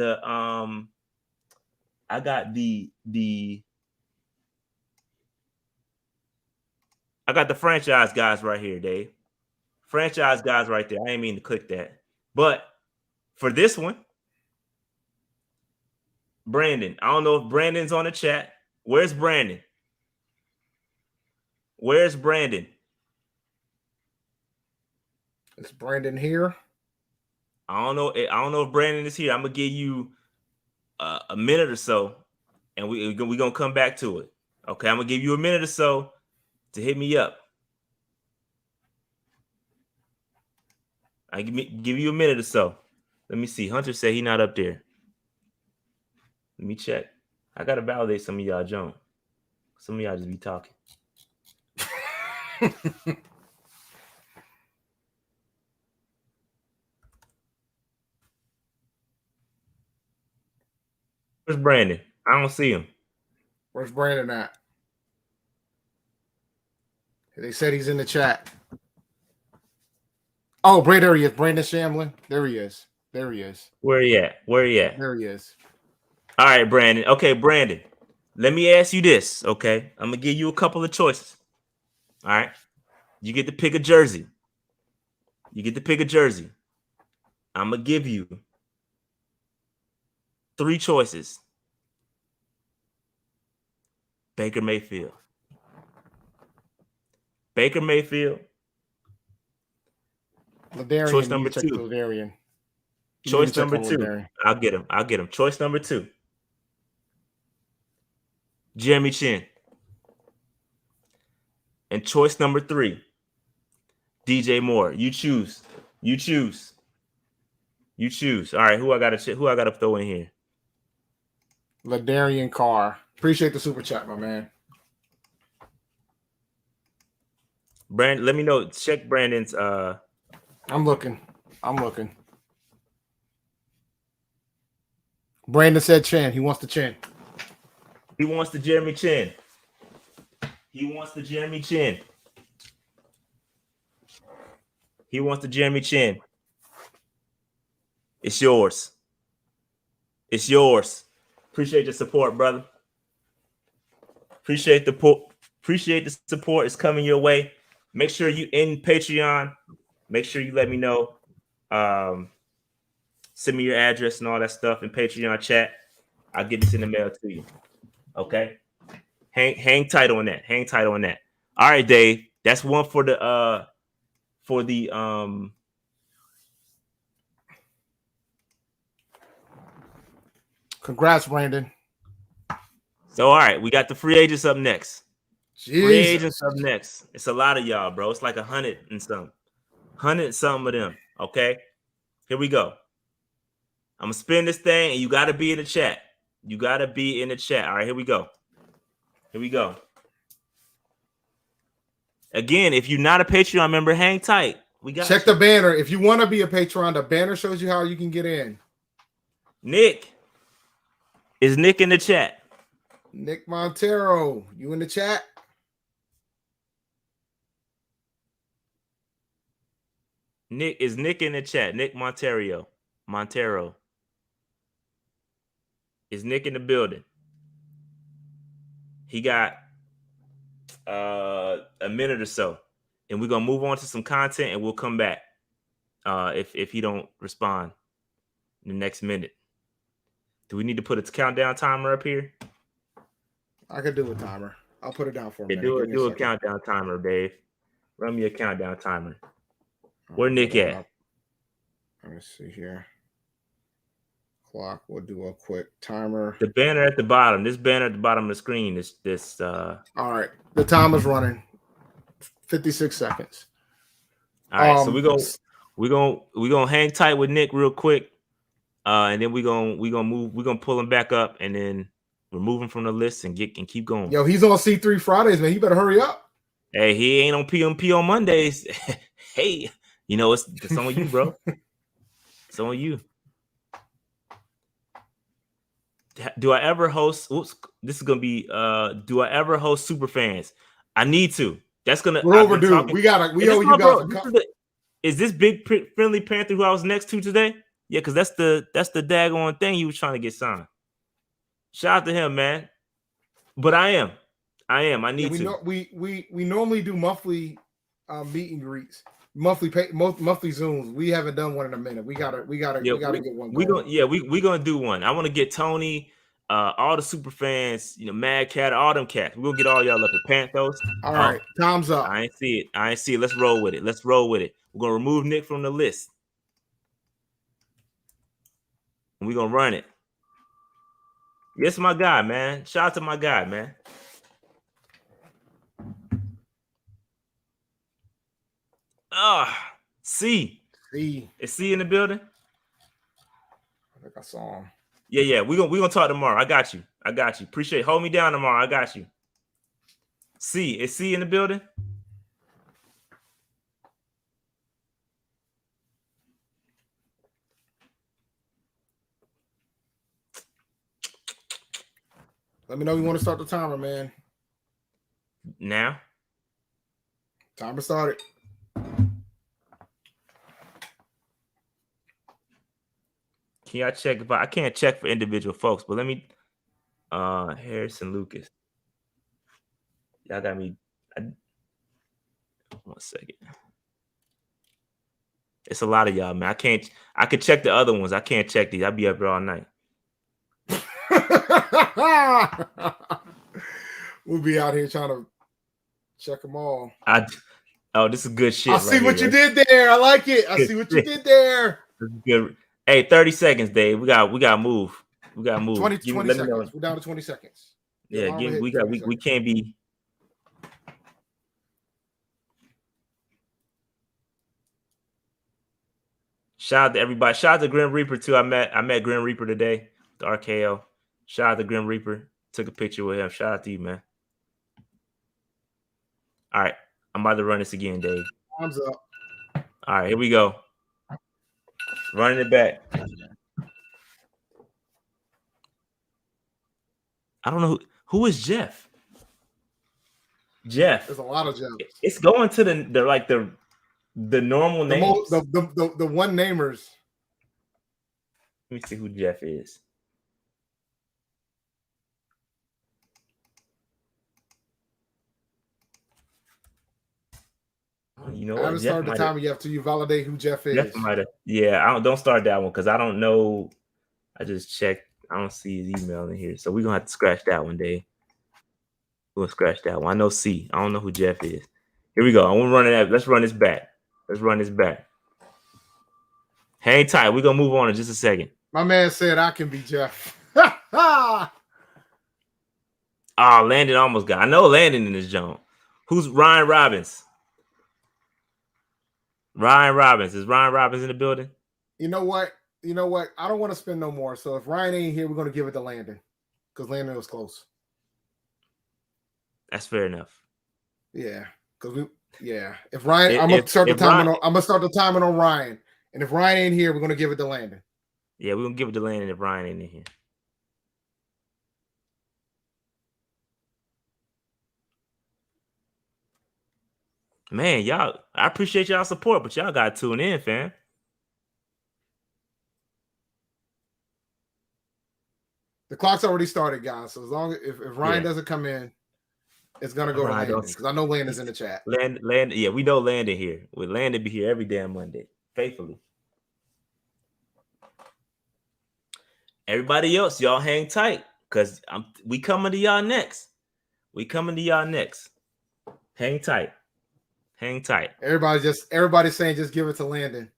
the franchise guys right here, Dave. Franchise guys right there. I didn't mean to click that. But for this one, Brandon. I don't know if Brandon's on the chat. Where's Brandon? It's Brandon here. I don't know if Brandon is here. I'm gonna give you a minute or so, and we're gonna come back to it. Okay, I'm gonna give you a minute or so to hit me up. I give you a minute or so. Let me see. Hunter said he not up there. Let me check. I gotta validate some of y'all, John. Some of y'all just be talking. Where's Brandon? I don't see him. Where's Brandon at? They said he's in the chat. Oh, there he is. Brandon Shamlin. There he is. Where he at? There he is. All right, Brandon. Okay, Brandon. Let me ask you this, okay? I'm going to give you a couple of choices. All right? You get to pick a jersey. I'm going to give you 3 choices. Baker Mayfield. Ladarian, choice number 2. Choice number 2. I'll get him. Choice number 2. Jeremy Chin. And choice number 3. DJ Moore. You choose. All right, who I gotta throw in here? Ladarian Carr. Appreciate the super chat, my man. Brandon, let me know. Check Brandon's. I'm looking. Brandon said Chin. He wants the Chin. He wants the Jeremy Chin. It's yours. Appreciate the support, brother. Appreciate the support. It's coming your way. Make sure you in Patreon. Make sure you let me know. Send me your address and all that stuff in Patreon chat. I'll get this in the mail to you. Okay. Hang tight on that. All right, Dave. That's one for the Congrats, Brandon. So all right, we got the free agents up next. Jesus. Free agents up next. It's a lot of y'all, bro. It's like 100 and something. 100 and something of them. Okay. Here we go. I'm gonna spin this thing, and you gotta be in the chat. All right, here we go. Again, if you're not a Patreon member, hang tight. We got check the banner. If you want to be a Patreon, the banner shows you how you can get in. Nick. Is Nick in the chat? Nick Montero, you in the chat? Nick is Nick in the chat. Nick Montero. Is Nick in the building? He got a minute or so, and we're gonna move on to some content, and we'll come back if he don't respond in the next minute. Do we need to put a countdown timer up here? I could do a timer. I'll put it down for a minute. Do a countdown timer, Dave. Run me a countdown timer. Where Nick at? Let me see here. Clock. We'll do a quick timer. The banner at the bottom. This banner at the bottom of the screen is this. All right. The timer's running. 56 seconds. All right. So we're gonna hang tight with Nick real quick. And then we're gonna pull him back up and then remove him from the list and keep going. Yo, he's on C3 Fridays, man. You better hurry up. Hey, he ain't on PMP on Mondays. Hey, it's on you, bro. It's on you. Do I ever host? Oops, this is gonna be. Do I ever host super fans? I need to. That's gonna. We're overdue. We owe you guys. Is this big friendly Panther who I was next to today? Yeah, because that's the daggone thing he was trying to get signed. Shout out to him, man. But I am. I need to. We normally do monthly meet and greets, monthly Zooms. We haven't done one in a minute. We gotta get one. We're gonna do one. I want to get Tony, all the super fans, Mad Cat, all them cats. We're gonna get all y'all up at Panthers. All right, time's up. I ain't see it. Let's roll with it. We're gonna remove Nick from the list. And we're gonna run it. Yes, my guy, man. Shout out to my guy, man. C. Is C in the building? I think I saw him. Yeah. We're gonna talk tomorrow. I got you. Appreciate it. Hold me down tomorrow. I got you. C. Is C in the building? Let me know you want to start the timer, man. Now. Timer started. Can y'all check I can't check for individual folks, but let me Harrison Lucas. Y'all got me. 1 second. It's a lot of y'all, man. I could check the other ones. I can't check these. I'll be up here all night. We'll be out here trying to check them all. This is good shit. I see what you did there. I like it. I see what you did there. This is good. Hey, 30 seconds, Dave. We got to move. 20 seconds. We're down to 20 seconds. Yeah, we can't be. Shout out to everybody. Shout out to Grim Reaper too. I met Grim Reaper today. The RKO. Shout out to Grim Reaper. Took a picture with him. Shout out to you, man. All right. I'm about to run this again, Dave. Thumbs up. All right, here we go. Running it back. I don't know who is Jeff. Jeff. There's a lot of Jeffs. It's going to the normal names. The one namers. Let me see who Jeff is. You know, I haven't started the timer yet till you validate who Jeff is. Yeah, don't start that one because I don't know. I just checked. I don't see his email in here, so we're gonna have to scratch that one, Dave. We'll scratch that one. I know C. I don't know who Jeff is. Here we go. I'm gonna run it. Let's run this back. Hang tight. We're gonna move on in just a second. My man said I can be Jeff. Landon almost got. I know Landon in this zone. Who's Ryan Robbins? Ryan Robbins. Is Ryan Robbins in the building? You know what? I don't want to spend no more. So if Ryan ain't here, we're going to give it to Landon because Landon was close. That's fair enough. Yeah, If Ryan, I'm gonna start the timing on Ryan, and if Ryan ain't here, we're going to give it to Landon. Yeah, we're gonna give it to Landon and Brian in here. Man, y'all, I appreciate y'all support, but y'all gotta tune in, fam. The clock's already started, guys. So as long as if Ryan doesn't come in, it's gonna go to Landon because I know Landon's in the chat. Landon, yeah, we know Landon here. With Landon be here every damn Monday, faithfully. Everybody else, y'all hang tight because we coming to y'all next. Hang tight. Everybody's saying just give it to Landon.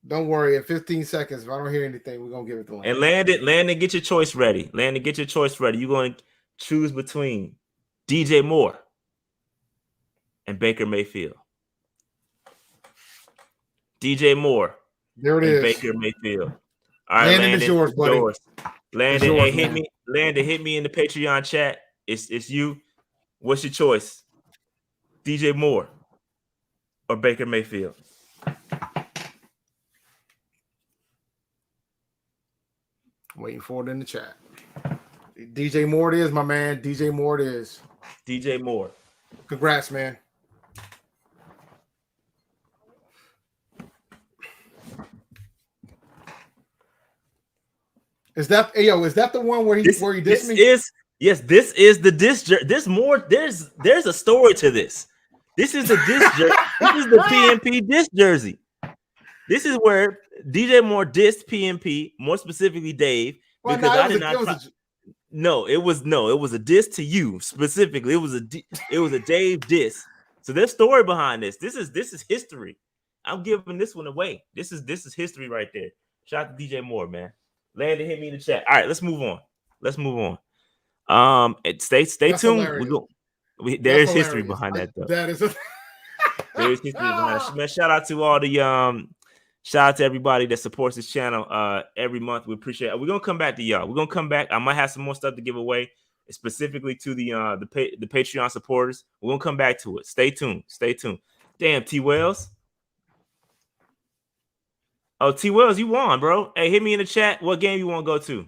Don't worry, in 15 seconds, if I don't hear anything, we're gonna give it to Landon. And Landon, get your choice ready. You're gonna choose between DJ Moore and Baker Mayfield. DJ Moore. There it is. Baker Mayfield. All right, Landon is yours, buddy. Landon, hit me. Landon, hit me in the Patreon chat. It's you. What's your choice? DJ Moore or Baker Mayfield? Waiting for it in the chat. DJ Moore it is, my man. DJ Moore it is. DJ Moore. Congrats, man. Is that the one where he dissed me? This is the diss jersey. There's a story to this. This is the diss jersey. This is the PNP diss jersey. This is where DJ Moore dissed PNP, more specifically Dave, because I did not. No, it was a diss to you specifically. It was a Dave diss. So there's story behind this. This is history. I'm giving this one away. This is history right there. Shout out to DJ Moore, man. Landon, hit me in the chat. All right, let's move on. Stay tuned. There's history behind that though. That is there's history behind it. Man, shout out to all the shout out to everybody that supports this channel every month. We appreciate it. We're gonna come back to y'all. We're gonna come back. I might have some more stuff to give away, specifically to the Patreon supporters. We're gonna come back to it. Stay tuned. Damn, T Wells. Oh, T Wells, you won, bro. Hey, hit me in the chat. What game you want to go to?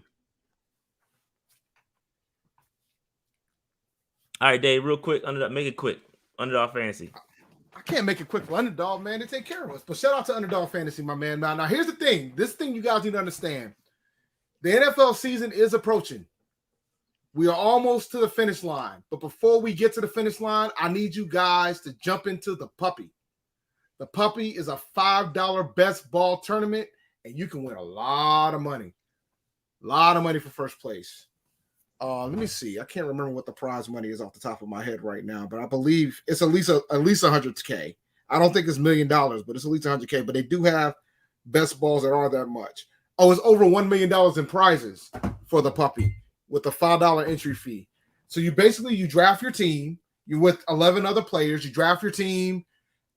All right, Dave, real quick. Make it quick. Underdog Fantasy. I can't make it quick for Underdog, man. They take care of us. But shout out to Underdog Fantasy, my man. Now, here's the thing. This thing you guys need to understand. The NFL season is approaching. We are almost to the finish line. But before we get to the finish line, I need you guys to jump into the puppy. The puppy is a $5 best ball tournament, and you can win a lot of money. A lot of money for first place. Let me see. I can't remember what the prize money is off the top of my head right now, but I believe it's at least $100K. I don't think it's $1 million, but it's at least $100K. But they do have best balls that are that much. Oh, it's over $1 million in prizes for the puppy with a $5 entry fee. So you draft your team. You're with 11 other players. You draft your team,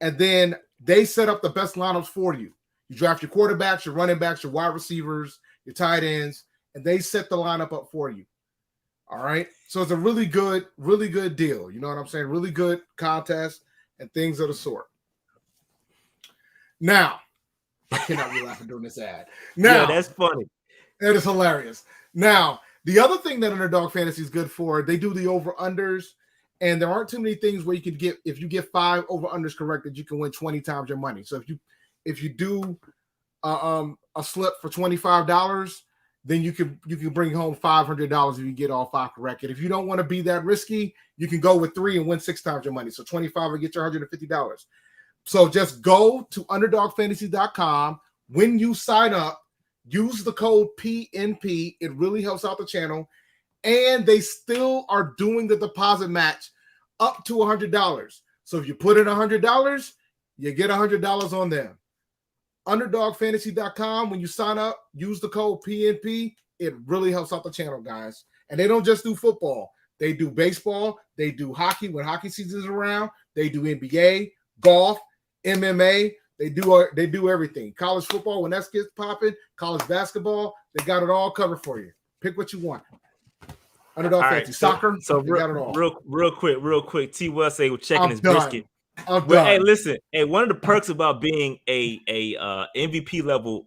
and then they set up the best lineups for you. You draft your quarterbacks, your running backs, your wide receivers, your tight ends, and they set the lineup up for you. All right. So it's a really good deal. You know what I'm saying? Really good contest and things of the sort. Now, I cannot be laughing during this ad. Now, yeah, that's funny. That is hilarious. Now, the other thing that Underdog Fantasy is good for, they do the over-unders. And there aren't too many things where you can get, if you get 5 over-unders corrected, you can win 20 times your money. So if you do a slip for $25, then you can bring home $500 if you get all 5 corrected. If you don't want to be that risky, you can go with 3 and win 6 times your money. So 25 will get you $150. So just go to underdogfantasy.com. When you sign up, use the code PNP. It really helps out the channel. And they still are doing the deposit match up to $100. So if you put in $100, you get $100 on them. Underdogfantasy.com. When you sign up, use the code PNP. It really helps out the channel, guys. And they don't just do football. They do baseball. They do hockey when hockey season is around. They do NBA, golf, MMA. They do everything. College football, when that gets popping, college basketball, they got it all covered for you. Pick what you want. Underdog Fantasy. Soccer. So real quick. T. Wells say we're checking his done. brisket. Well, hey, listen. Hey, one of the perks about being a MVP level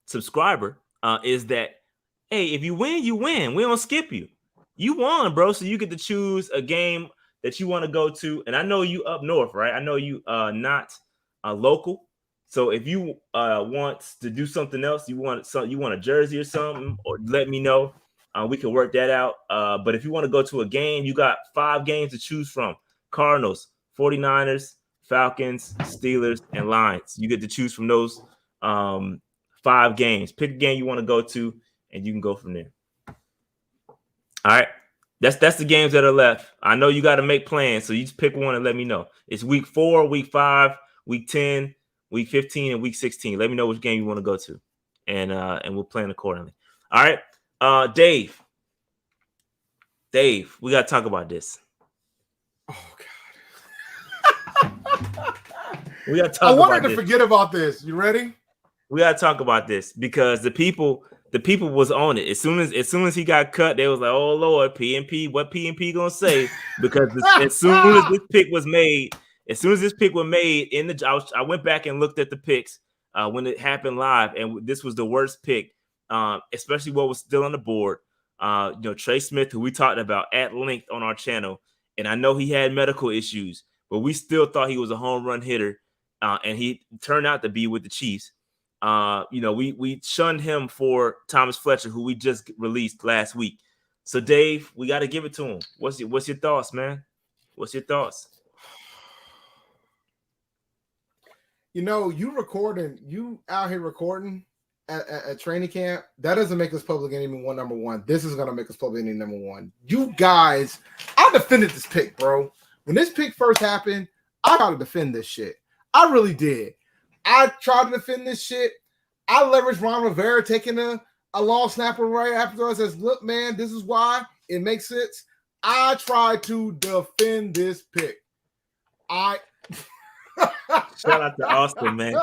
subscriber is that, hey, if you win, you win. We don't skip you. You won, bro. So you get to choose a game that you want to go to. And I know you up north, right? I know you not local. So if you want to do something else, you want a jersey or something, or let me know. We can work that out. But if you want to go to a game, you got 5 games to choose from: Cardinals, 49ers, Falcons, Steelers, and Lions. You get to choose from those 5 games. Pick a game you want to go to, and you can go from there. All right. That's the games that are left. I know you got to make plans, so you just pick one and let me know. It's week 4, week 5, week 10, week 15, and week 16. Let me know which game you want to go to, and we'll plan accordingly. All right. Dave, we got to talk about this. Oh, God. We got to talk about this. I wanted to forget about this. You ready? We got to talk about this because the people was on it. As soon as he got cut, they was like, "Oh Lord, PNP, what PNP gonna say?" Because as soon as this pick was made, I went back and looked at the picks when it happened live, and this was the worst pick, especially what was still on the board. Trey Smith, who we talked about at length on our channel, and I know he had medical issues, but we still thought he was a home run hitter, and he turned out to be with the Chiefs. We shunned him for Thomas Fletcher, who we just released last week. So Dave, we got to give it to him. What's your thoughts, man? What's your thoughts? You out here recording at training camp. That doesn't make us public enemy number one. This is gonna make us public enemy number one. You guys, I defended this pick, bro. When this pick first happened, I tried to defend this shit. I really did. I tried to defend this shit. I leveraged Ron Rivera taking a long snapper right after I says, "Look, man, this is why it makes sense." I tried to defend this pick. Shout out to Austin, man.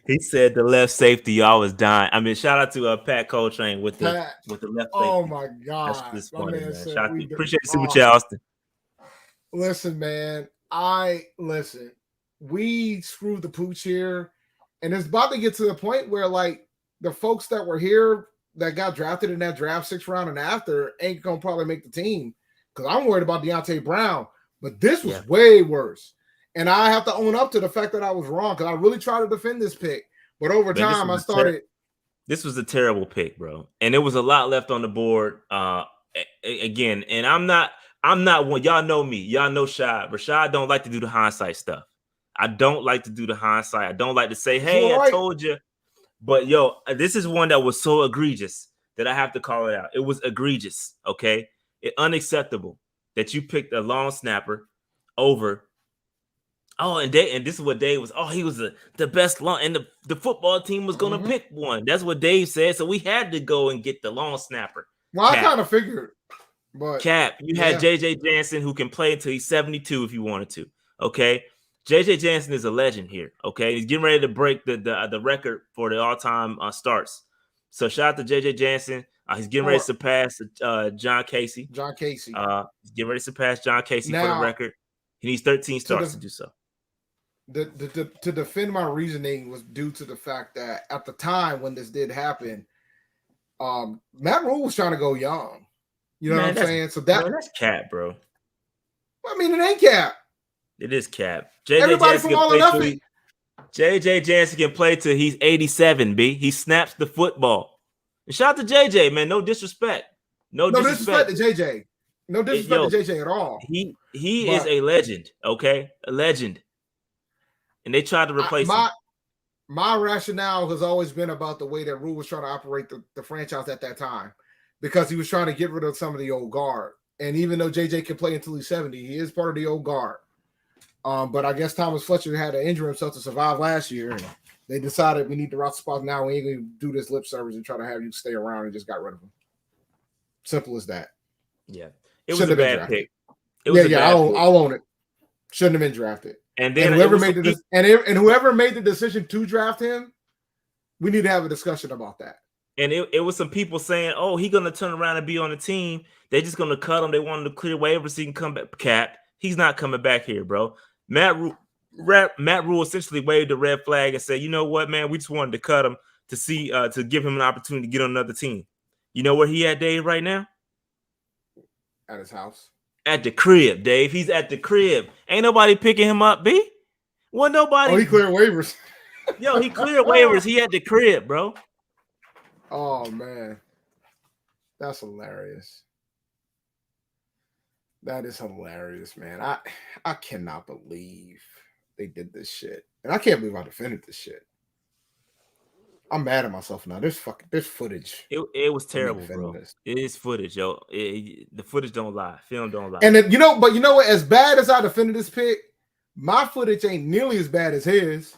He said the left safety y'all was dying. I mean, shout out to Pat Coltrane with the left safety. Oh my God, that's funny, man. Shout out to you. Appreciate the super chat, Austin. Listen, man. We screwed the pooch here. And it's about to get to the point where, like, the folks that were here that got drafted in that draft 6th round and after ain't going to probably make the team because I'm worried about Deontay Brown. But this was way worse. And I have to own up to the fact that I was wrong because I really tried to defend this pick. But over time, I started. This was a terrible pick, bro. And there was a lot left on the board again. And I'm not one. Y'all know me. Y'all know Rashad. Rashad don't like to do the hindsight stuff. I don't like to do the hindsight. I don't like to say, "Hey, I told you." But this is one that was so egregious that I have to call it out. It was egregious, okay? Unacceptable that you picked a long snapper over. Oh, and this is what Dave was. Oh, he was the best long, and the football team was going to pick one. That's what Dave said. So we had to go and get the long snapper. Well, I kind of figured. But Cap, you had JJ Jansen, who can play until he's 72 if you wanted to. Okay. JJ Jansen is a legend here. Okay. He's getting ready to break the record for the all-time starts. So shout out to JJ Jansen. He's getting ready to surpass John Casey. He's getting ready to surpass John Casey for the record. He needs 13 starts to do so. To defend my reasoning was due to the fact that at the time when this did happen, Matt Rule was trying to go young. You know what I'm saying? So that's cap, bro. I mean, it ain't cap. It is cap. Everybody from all or nothing. JJ Jansen can play till he's 87, B. He snaps the football. And shout out to JJ, man. No disrespect. No disrespect to JJ. No disrespect to JJ at all. He is a legend, okay? A legend. And they tried to replace him. My rationale has always been about the way that Rule was trying to operate the franchise at that time because he was trying to get rid of some of the old guard. And even though JJ can play until he's 70, he is part of the old guard. But I guess Thomas Fletcher had to injure himself to survive last year. And they decided we need the roster spot now. We ain't going to do this lip service and try to have you stay around and just got rid of him. Simple as that. Yeah. It was a bad pick. I'll own it. Shouldn't have been drafted. And then whoever made the decision to draft him, we need to have a discussion about that. And it was some people saying, "Oh, he's gonna turn around and be on the team. They're just gonna cut him. They wanted to clear waivers so he can come back." Cap, he's not coming back here, bro. Matt Rule essentially waved the red flag and said, "You know what, man? We just wanted to cut him to see to give him an opportunity to get on another team. You know where he at, Dave, right now? At his house. At the crib, Dave. He's at the crib. Ain't nobody picking him up, B. Well, nobody. Oh, he cleared waivers. Yo, he cleared waivers. He at the crib, bro. Oh man, that's hilarious. That is hilarious, man. I cannot believe they did this shit, and I can't believe I defended this shit. I'm mad at myself now. There's footage. It was terrible, bro. It is footage, yo. The footage don't lie. Film don't lie. And then, you know what? As bad as I defended this pick, my footage ain't nearly as bad as his.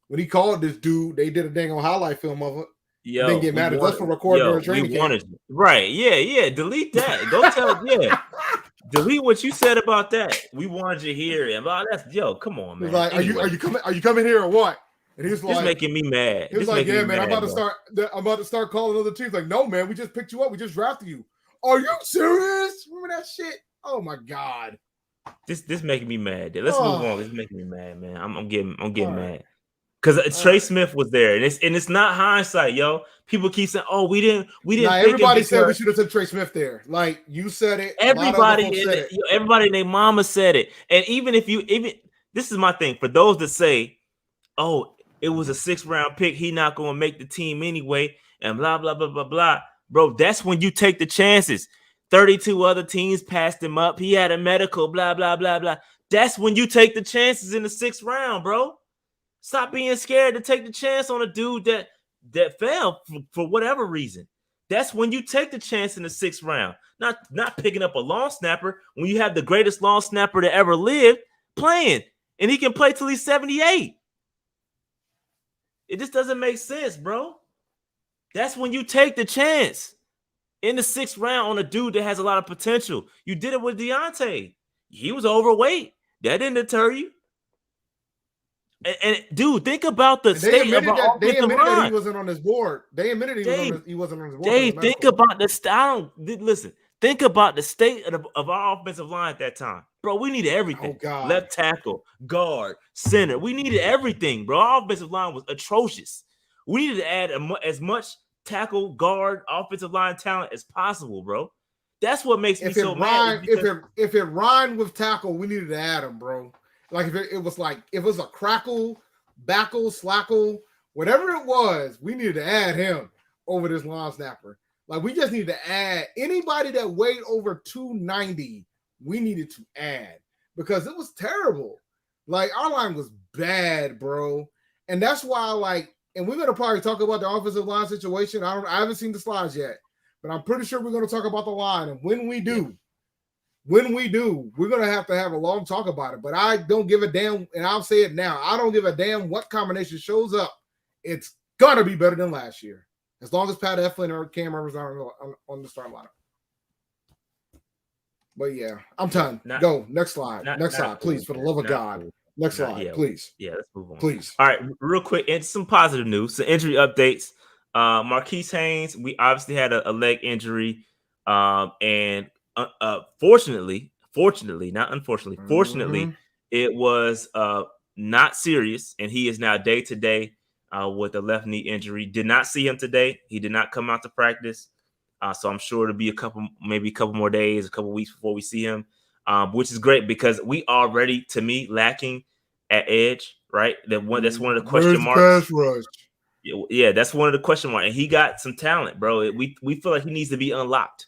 When he called this dude, they did a dang on highlight film of it. Yo, didn't get mad at us for recording during training camp. Right? Yeah. Delete that. Go tell. Yeah. Delete what you said about that. We wanted you here. And that's come on, man. Like, anyway. Are you coming here or what? And he was like, "It's making me mad." He was like, "Yeah, man, I'm about to start calling other teams." Like, no, man, we just picked you up. We just drafted you. Are you serious? Remember that shit? Oh my god. This making me mad. Let's move on. This making me mad, man. I'm getting mad. Because Trey Smith was there, and it's not hindsight, yo. People keep saying, "Oh, we didn't." Nah, everybody said we should have took Trey Smith there. Like you said it. Everybody and their mama said it. And even this is my thing for those that say, "Oh, it was a 6th round pick. He not going to make the team anyway," and blah blah blah blah blah. Bro, that's when you take the chances. 32 other teams passed him up. He had a medical. Blah blah blah blah. That's when you take the chances in the 6th round, bro. Stop being scared to take the chance on a dude that fell for whatever reason. That's when you take the chance in the 6th round. Not picking up a long snapper when you have the greatest long snapper to ever live playing, and he can play till he's 78. It just doesn't make sense, bro. That's when you take the chance in the 6th round on a dude that has a lot of potential. You did it with Deontay. He was overweight. That didn't deter you. And dude, think about the state of our offensive line. That he wasn't on his board. They admitted he wasn't on his board. Dave, think about the style. Listen, think about the state of our offensive line at that time, bro. We needed everything. Oh God. Left tackle, guard, center. We needed everything, bro. Our offensive line was atrocious. We needed to add as much tackle, guard, offensive line talent as possible, bro. That's what makes me so mad. If it rhymed with tackle, we needed to add him, bro. Like if it was a crackle, backle, slackle, whatever it was, we needed to add him over this long snapper. Like we just needed to add anybody that weighed over 290. We needed to add because it was terrible. Like our line was bad, bro, and that's why and we're gonna probably talk about the offensive line situation. I haven't seen the slides yet, but I'm pretty sure we're gonna talk about the line, and when we do. We're going to have a long talk about it. But I don't give a damn, and I'll say it now. I don't give a damn what combination shows up. It's going to be better than last year. As long as Pat Eflin or Cam Rivers are on the starting lineup. But, yeah, I'm done. Go. Next slide. Next slide, please, for the love of God. Cool. Next slide, please. Yeah, let's move on. Please. All right, real quick, and some positive news. Some injury updates. Marquise Haynes, we obviously had a leg injury, and fortunately, not unfortunately, fortunately, it was not serious, and he is now day to day with a left knee injury. Did not see him today. He did not come out to practice, so I'm sure it'll be maybe a couple more days, a couple weeks before we see him, which is great because we already, to me, lacking at edge. Right, that's one of the question marks. Pass rush. Yeah, that's one of the question marks, and he got some talent, bro. We feel like he needs to be unlocked.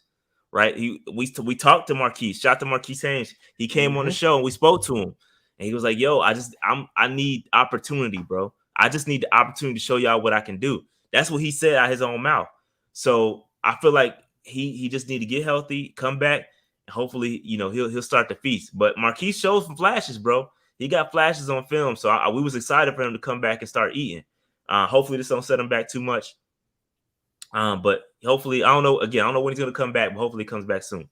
Right, we talked to Marquise. Shout out to Marquise Haynes. He came on the show and we spoke to him, and he was like, "Yo, I need opportunity, bro. I just need the opportunity to show y'all what I can do." That's what he said out his own mouth. So I feel like he just need to get healthy, come back, and hopefully he'll start to feast. But Marquise showed some flashes, bro. He got flashes on film, so we was excited for him to come back and start eating. Hopefully this don't set him back too much. But hopefully, I don't know when he's going to come back, but hopefully he comes back soon.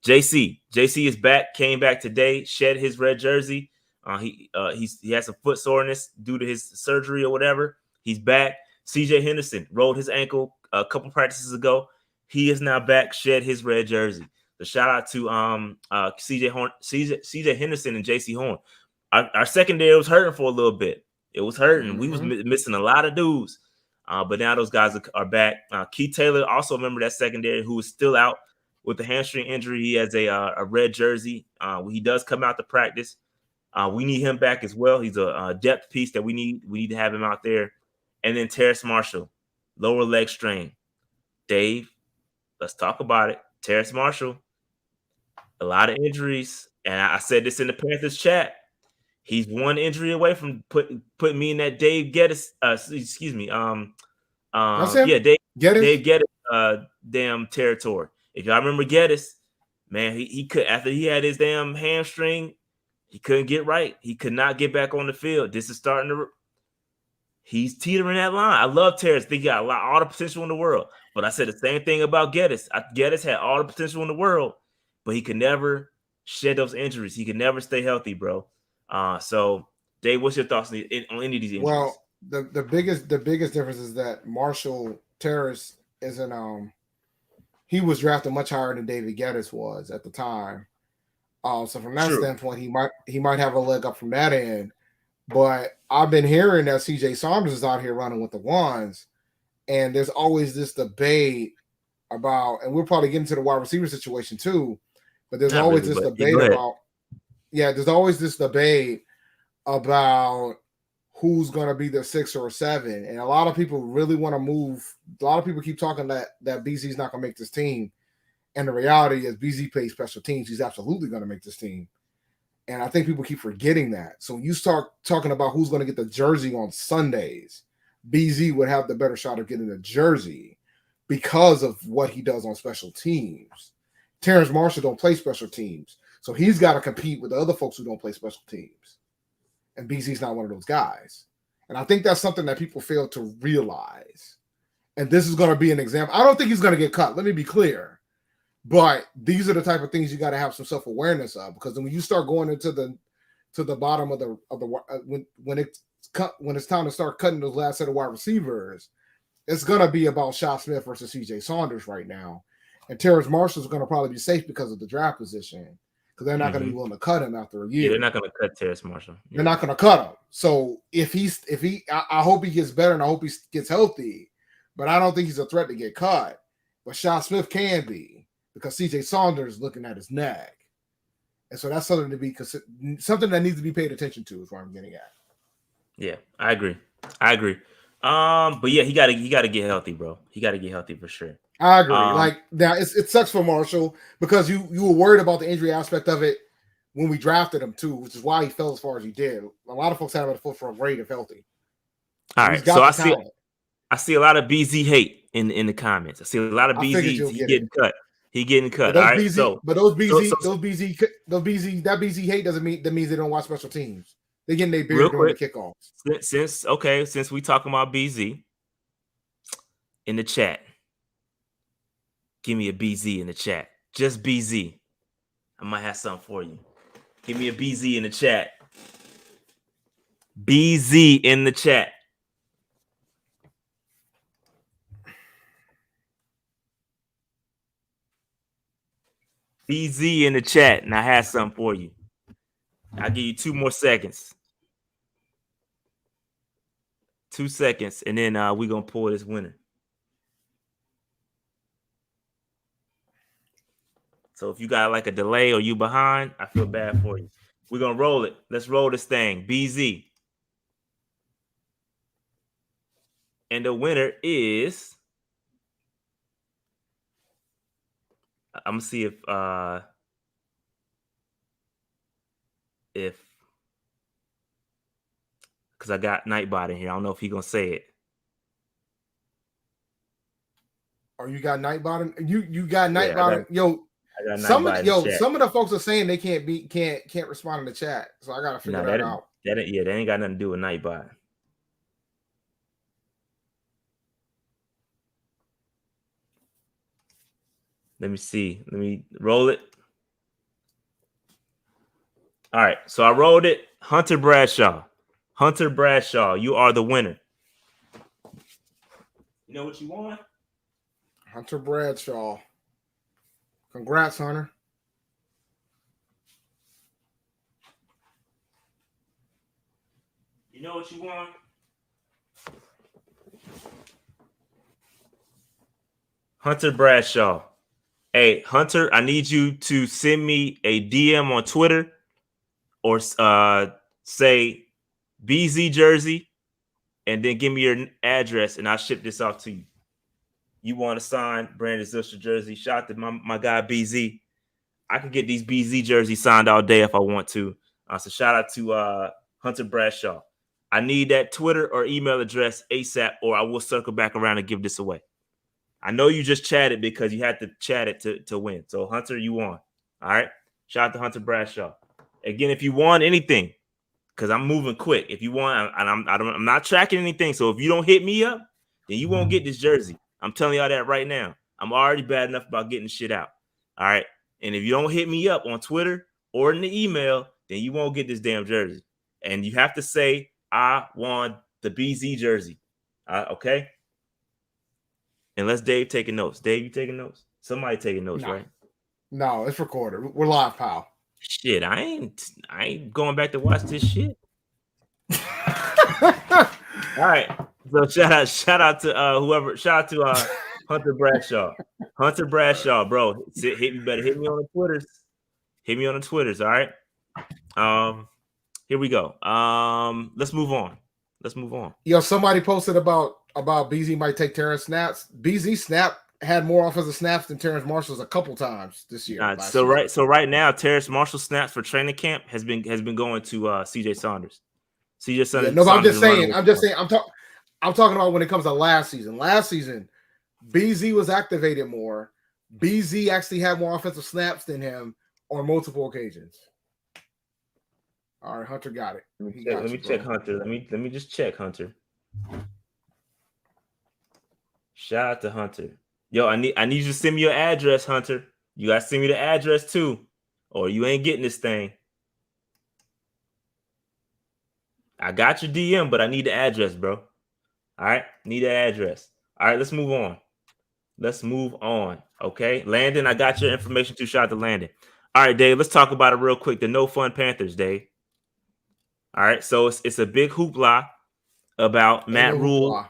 JC is back, came back today, shed his red jersey. He has some foot soreness due to his surgery or whatever. He's back. CJ Henderson rolled his ankle a couple practices ago. He is now back, shed his red jersey. So shout out to CJ Henderson and JC Horn. Our secondary was hurting for a little bit. It was hurting. We was missing a lot of dudes. But now those guys are back. Keith Taylor, also remember that secondary, who is still out with the hamstring injury. He has a red jersey. He does come out to practice. We need him back as well. He's a depth piece that we need. We need to have him out there. And then Terrace Marshall, lower leg strain. Dave, let's talk about it. Terrace Marshall, a lot of injuries. And I said this in the Panthers chat. He's one injury away from putting me in that Dave Geddes. Excuse me. That's him. Yeah, Dave Geddes. Geddes damn territory. If y'all remember Geddes, man, he could, after he had his damn hamstring, he couldn't get right. He could not get back on the field. This is starting to. He's teetering that line. I love Terrace. He got all the potential in the world. But I said the same thing about Geddes. Geddes had all the potential in the world, but he could never shed those injuries. He could never stay healthy, bro. So Dave, what's your thoughts on any of these injuries? Well, the biggest difference is that Marshall Terrace isn't he was drafted much higher than David Geddes was at the time. So from that standpoint, he might have a leg up from that end. But I've been hearing that CJ Saunders is out here running with the ones, and there's always this debate about, and we'll probably get into the wide receiver situation too, but there's always this debate about, there's always this debate about who's going to be the 6 or 7. And a lot of people really want to move. A lot of people keep talking that BZ's not going to make this team. And the reality is BZ plays special teams. He's absolutely going to make this team. And I think people keep forgetting that. So when you start talking about who's going to get the jersey on Sundays, BZ would have the better shot of getting the jersey because of what he does on special teams. Terrace Marshall don't play special teams. So he's got to compete with the other folks who don't play special teams. And BZ's not one of those guys. And I think that's something that people fail to realize. And this is going to be an example. I don't think he's going to get cut. Let me be clear. But these are the type of things you got to have some self-awareness of, because when you start going into the bottom of the when it's time to start cutting those last set of wide receivers, it's going to be about Shaw Smith versus CJ Saunders right now. And Terrace Marshall is going to probably be safe because of the draft position, because they're not going to be willing to cut him after a year. Yeah, they're not going to cut Terrace Marshall. Yeah. They're not going to cut him. So I hope he gets better and I hope he gets healthy, but I don't think he's a threat to get cut. But Shaw Smith can be, because CJ Saunders is looking at his neck. And so that's something that needs to be paid attention to, is what I'm getting at. Yeah, I agree. But yeah, he gotta get healthy, bro. He gotta get healthy for sure. I agree. Now it sucks for Marshall, because you were worried about the injury aspect of it when we drafted him too, which is why he fell as far as he did. A lot of folks had him at a foot for a grade if healthy. All right, so I see a lot of BZ hate in the comments. I see a lot of BZ getting cut. He getting cut. All right. BZ, that BZ hate doesn't mean that means they don't watch special teams. They getting their beard during the kickoffs. Since we talking about BZ in the chat, give me a BZ in the chat. Just BZ. I might have something for you. Give me a BZ in the chat. BZ in the chat. BZ in the chat, and I have something for you. I'll give you 2 more seconds. 2 seconds, and then we're going to pull this winner. So if you got like a delay or you behind, I feel bad for you. We're going to roll it. Let's roll this thing. BZ. And the winner is... I'm gonna see if because I got Nightbot in here. I don't know if he's gonna say it. Oh, you got Nightbot? You got Nightbot? Some of the folks are saying they can't respond in the chat, so I gotta figure that out. That ain't got nothing to do with Nightbot. Let me see. Let me roll it. All right. So I rolled it. Hunter Bradshaw. Hunter Bradshaw, you are the winner. You know what you want? Hunter Bradshaw. Congrats, Hunter. You know what you want? Hunter Bradshaw. Hey, Hunter, I need you to send me a DM on Twitter or say BZ jersey and then give me your address and I'll ship this off to you. You want to sign Brandon Zilstra jersey? Shout out to my guy BZ. I could get these BZ jerseys signed all day if I want to. So shout out to Hunter Bradshaw. I need that Twitter or email address ASAP, or I will circle back around and give this away. I know you just chatted because you had to chat it to win. So Hunter, you won. All right. Shout out to Hunter Bradshaw. Again, if you want anything, because I'm moving quick. If you want, I'm not tracking anything. So if you don't hit me up, then you won't get this jersey. I'm telling y'all that right now. I'm already bad enough about getting shit out. All right. And if you don't hit me up on Twitter or in the email, then you won't get this damn jersey. And you have to say, I want the BZ jersey. Okay. Unless Dave taking notes. Dave, you taking notes? Somebody taking notes, right? No, it's recorded. We're live, pal. Shit, I ain't going back to watch this shit. All right. So shout out to whoever. Shout out to Hunter Bradshaw. Hunter Bradshaw, bro. Hit me on the Twitters. Hit me on the Twitters. All right. Here we go. Let's move on. Yo, somebody posted about BZ might take Terrence snaps. BZ had more offensive snaps than Terrence Marshall's a couple times this year. So right now, Terrence Marshall snaps for training camp has been going to CJ Saunders. CJ Saunders. Yeah, no, but I'm just saying. I'm talking about when it comes to last season. Last season, BZ was activated more. BZ actually had more offensive snaps than him on multiple occasions. All right, Hunter got it. Let me check Hunter. Let me just check Hunter. Shout out to Hunter. Yo, I need you to send me your address, Hunter. You gotta send me the address too, or you ain't getting this thing. I got your DM, but I need the address, bro. All right, need that address. All right, let's move on. Okay, Landon, I got your information too. Shout out to Landon. All right, Dave, let's talk about it real quick. The No Fun Panthers, Dave. All right, so it's a big hoopla about Matt Rule.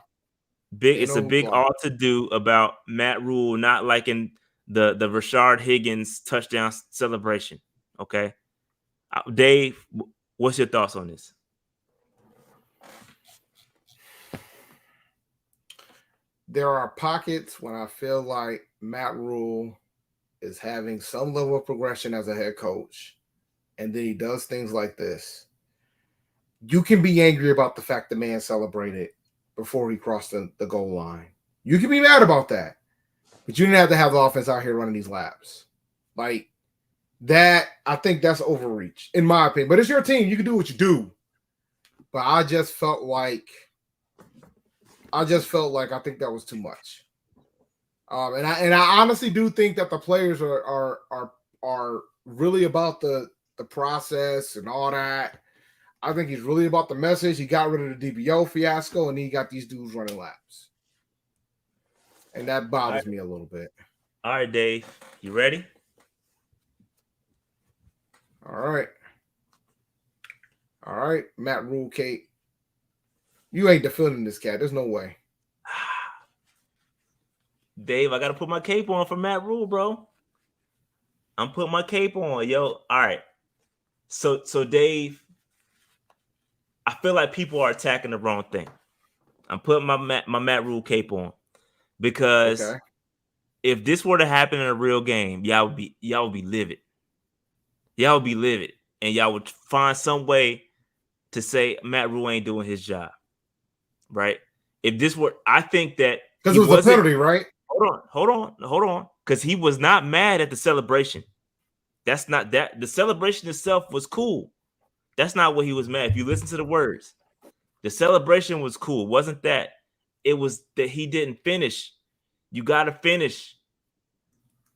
It's a big all to do about Matt Rule not liking the Rashard Higgins touchdown celebration. Okay, Dave, what's your thoughts on this? There are pockets when I feel like Matt Rule is having some level of progression as a head coach, and then he does things like this. You can be angry about the fact the man celebrated before he crossed the goal line. You can be mad about that, but you didn't have to have the offense out here running these laps. Like that, I think that's overreach, in my opinion. But it's your team. You can do what you do. But I just felt like I think that was too much. And I honestly do think that the players are really about the process and all that. I think he's really about the message. He got rid of the DBO fiasco, and he got these dudes running laps. And that bothers me a little bit. All right, Dave. You ready? All right. Matt Rule, Kate. You ain't defending this cat. There's no way. Dave, I got to put my cape on for Matt Rule, bro. I'm putting my cape on, yo. All right. So Dave, I feel like people are attacking the wrong thing. I'm putting my Matt Rule cape on because if this were to happen in a real game, y'all would be livid. Y'all would be livid, and y'all would find some way to say Matt Rule ain't doing his job, right? If this were, I think that because it was a penalty, right? Hold on, because he was not mad at the celebration. That's not that. The celebration itself was cool. That's not what he was mad. If you listen to the words, the celebration was cool. It wasn't that. It was that he didn't finish. You got to finish,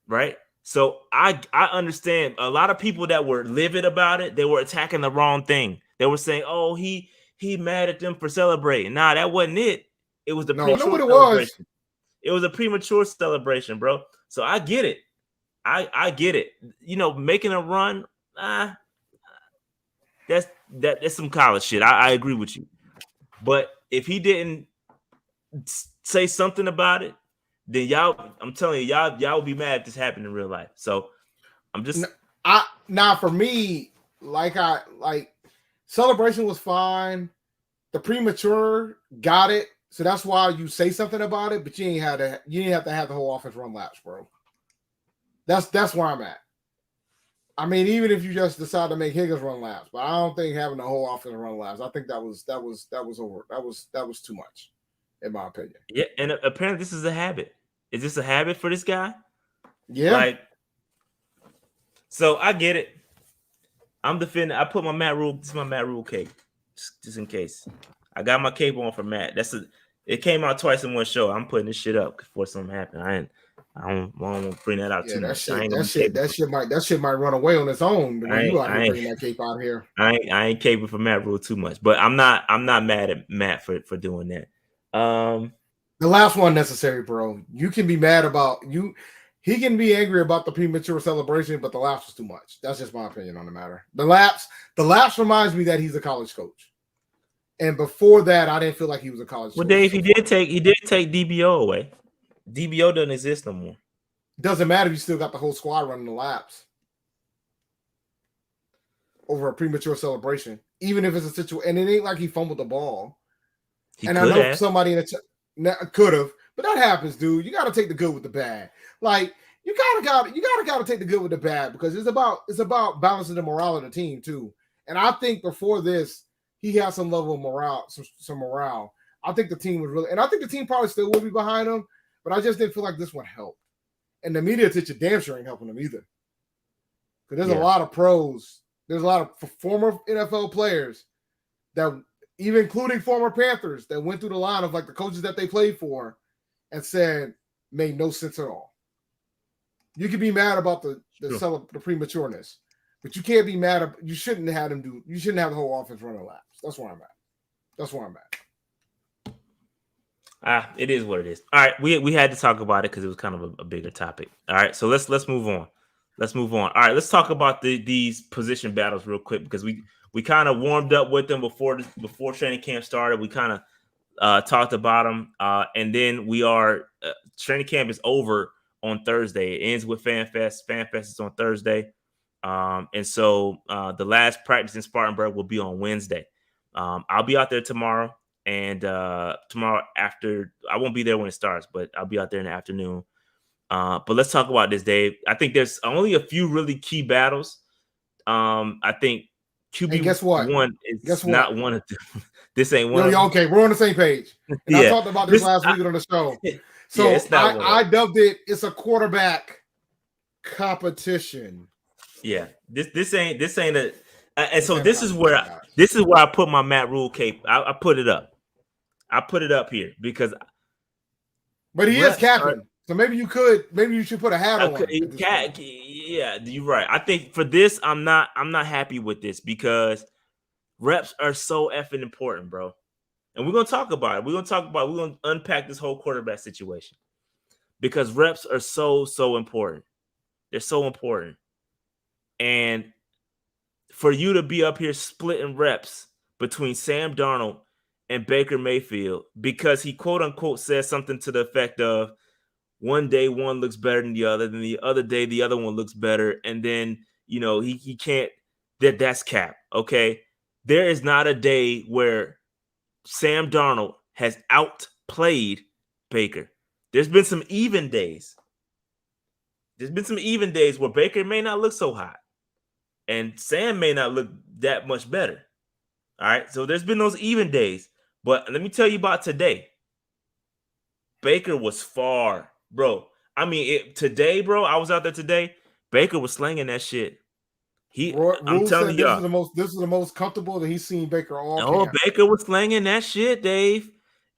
right? So I understand a lot of people that were livid about it. They were attacking the wrong thing. They were saying, "Oh, he mad at them for celebrating." Nah, that wasn't it. It was the premature celebration. It was a premature celebration, bro. So I get it. I get it. You know, making a run, that's some college shit. I agree with you. But if he didn't say something about it, then y'all, I'm telling you, y'all will be mad if this happened in real life. So I'm just for me, like celebration was fine. The premature got it. So that's why you say something about it, but you didn't have to have the whole offense run laps, bro. That's where I'm at. I mean, even if you just decide to make Higgins run laps, but I don't think having the whole offense run laps. I think that was over. That was too much, in my opinion. Yeah, and apparently this is a habit. Is this a habit for this guy? Yeah. Like, so I get it. I'm defending. I put my Matt Rule. This is my Matt Rule cape, just in case. I got my cape on for Matt. It came out twice in one show. I'm putting this shit up before something happened. I don't want to bring that out too much. That shit might run away on its own when you out here bringing that cape out here. I ain't caping for Matt Rule too much, but I'm not mad at Matt for doing that. The last one necessary, bro. You can be mad about you. He can be angry about the premature celebration, but the laps was too much. That's just my opinion on the matter. The laps reminds me that he's a college coach. And before that, I didn't feel like he was a college coach. Well, Dave, he did take DBO away. DBO doesn't exist no more. Doesn't matter if you still got the whole squad running the laps over a premature celebration, even if it's a situation. And it ain't like he fumbled the ball. I know somebody in the could have, but that happens, dude. You got to take the good with the bad. Like you gotta take the good with the bad because it's about balancing the morale of the team too. And I think before this, he had some level of morale, some morale. I think the team was really, and I think the team probably still will be behind him. But I just didn't feel like this one helped. And the media attention damn sure ain't helping them either. Because there's a lot of pros. There's a lot of former NFL players that, even including former Panthers, that went through the line of like the coaches that they played for and said made no sense at all. You can be mad about the prematureness, but you can't be mad. You shouldn't have the whole offense running laps. That's where I'm at. It is what it is. All right, we had to talk about it because it was kind of a bigger topic. All right, so let's move on. All right, let's talk about these position battles real quick because we kind of warmed up with them before training camp started. We kind of talked about them, and then training camp is over on Thursday. It ends with Fan Fest. Fan Fest is on Thursday, and so the last practice in Spartanburg will be on Wednesday. I'll be out there tomorrow. And tomorrow after, I won't be there when it starts, but I'll be out there in the afternoon. But let's talk about this, Dave. I think there's only a few really key battles. I think QB1 is not one of them. This ain't one. Okay, we're on the same page. And I talked about this last week on the show. So I dubbed it. It's a quarterback competition. Yeah, this ain't a. And so this is where I put my Matt Rule cape. I put it up. I put it up here because. But he is captain, so maybe you should put a hat on. Yeah, you're right. I think for this, I'm not happy with this because reps are so effing important, bro. And we're gonna talk about it. We're gonna unpack this whole quarterback situation because reps are so important. They're so important, and for you to be up here splitting reps between Sam Darnold and Baker Mayfield because he quote unquote says something to the effect of one day one looks better than the other, then the other day the other one looks better, and then he can't. That's cap. Okay, there is not a day where Sam Darnold has outplayed Baker. There's been some even days. Where Baker may not look so hot. And Sam may not look that much better. All right. So there's been those even days. But let me tell you about today. Baker was far, bro. I mean, today, bro, I was out there today. Baker was slinging that shit. I'm telling y'all. This is the most comfortable that he's seen Baker all camp. Baker was slinging that shit, Dave.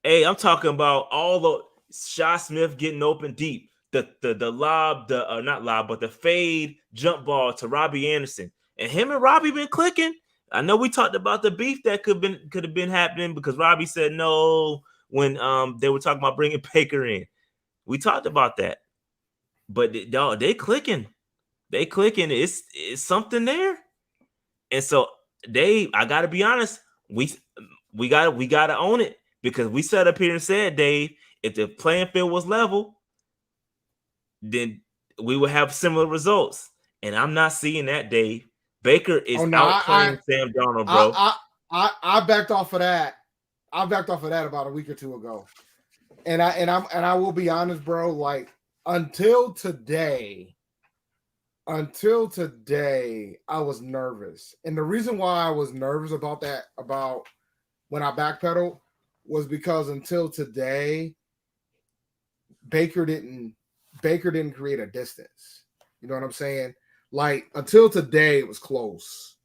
Hey, I'm talking about all the Shy Smith getting open deep. The lob, not lob, but the fade jump ball to Robbie Anderson. And him and Robbie been clicking. I know we talked about the beef that could have been happening because Robbie said no when they were talking about bringing Baker in. We talked about that. But they clicking. They clicking. It's something there. And so Dave, I gotta be honest, we gotta own it because we sat up here and said, Dave, if the playing field was level, then we will have similar results. And I'm not seeing that, Dave. Baker is outplaying Sam Darnold, bro. I backed off of that. I backed off of that about a week or two ago. And I will be honest, bro. Like until today, I was nervous. And the reason why I was nervous about that, about when I backpedaled, was because until today, Baker didn't create a distance. You know what I'm saying? Like until today, it was close,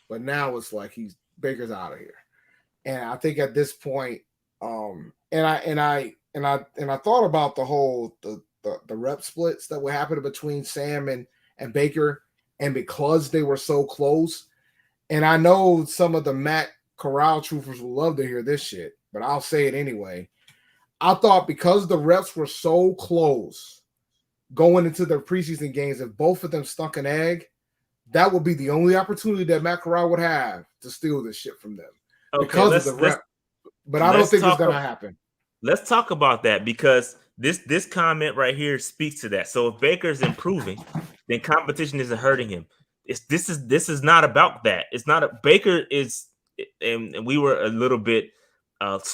but now it's like Baker's out of here. And I think at this point, and I thought about the whole the rep splits that were happening between Sam and Baker, and because they were so close, and I know some of the Matt Corral truthers will love to hear this shit, but I'll say it anyway. I thought because the reps were so close going into their preseason games, if both of them stunk an egg, that would be the only opportunity that Matt Corral would have to steal this shit from them because of the rep. But I don't think it's going to happen. Let's talk about that because this comment right here speaks to that. So if Baker's improving, then competition isn't hurting him. This is not about that. It's not Baker is, and we were a little bit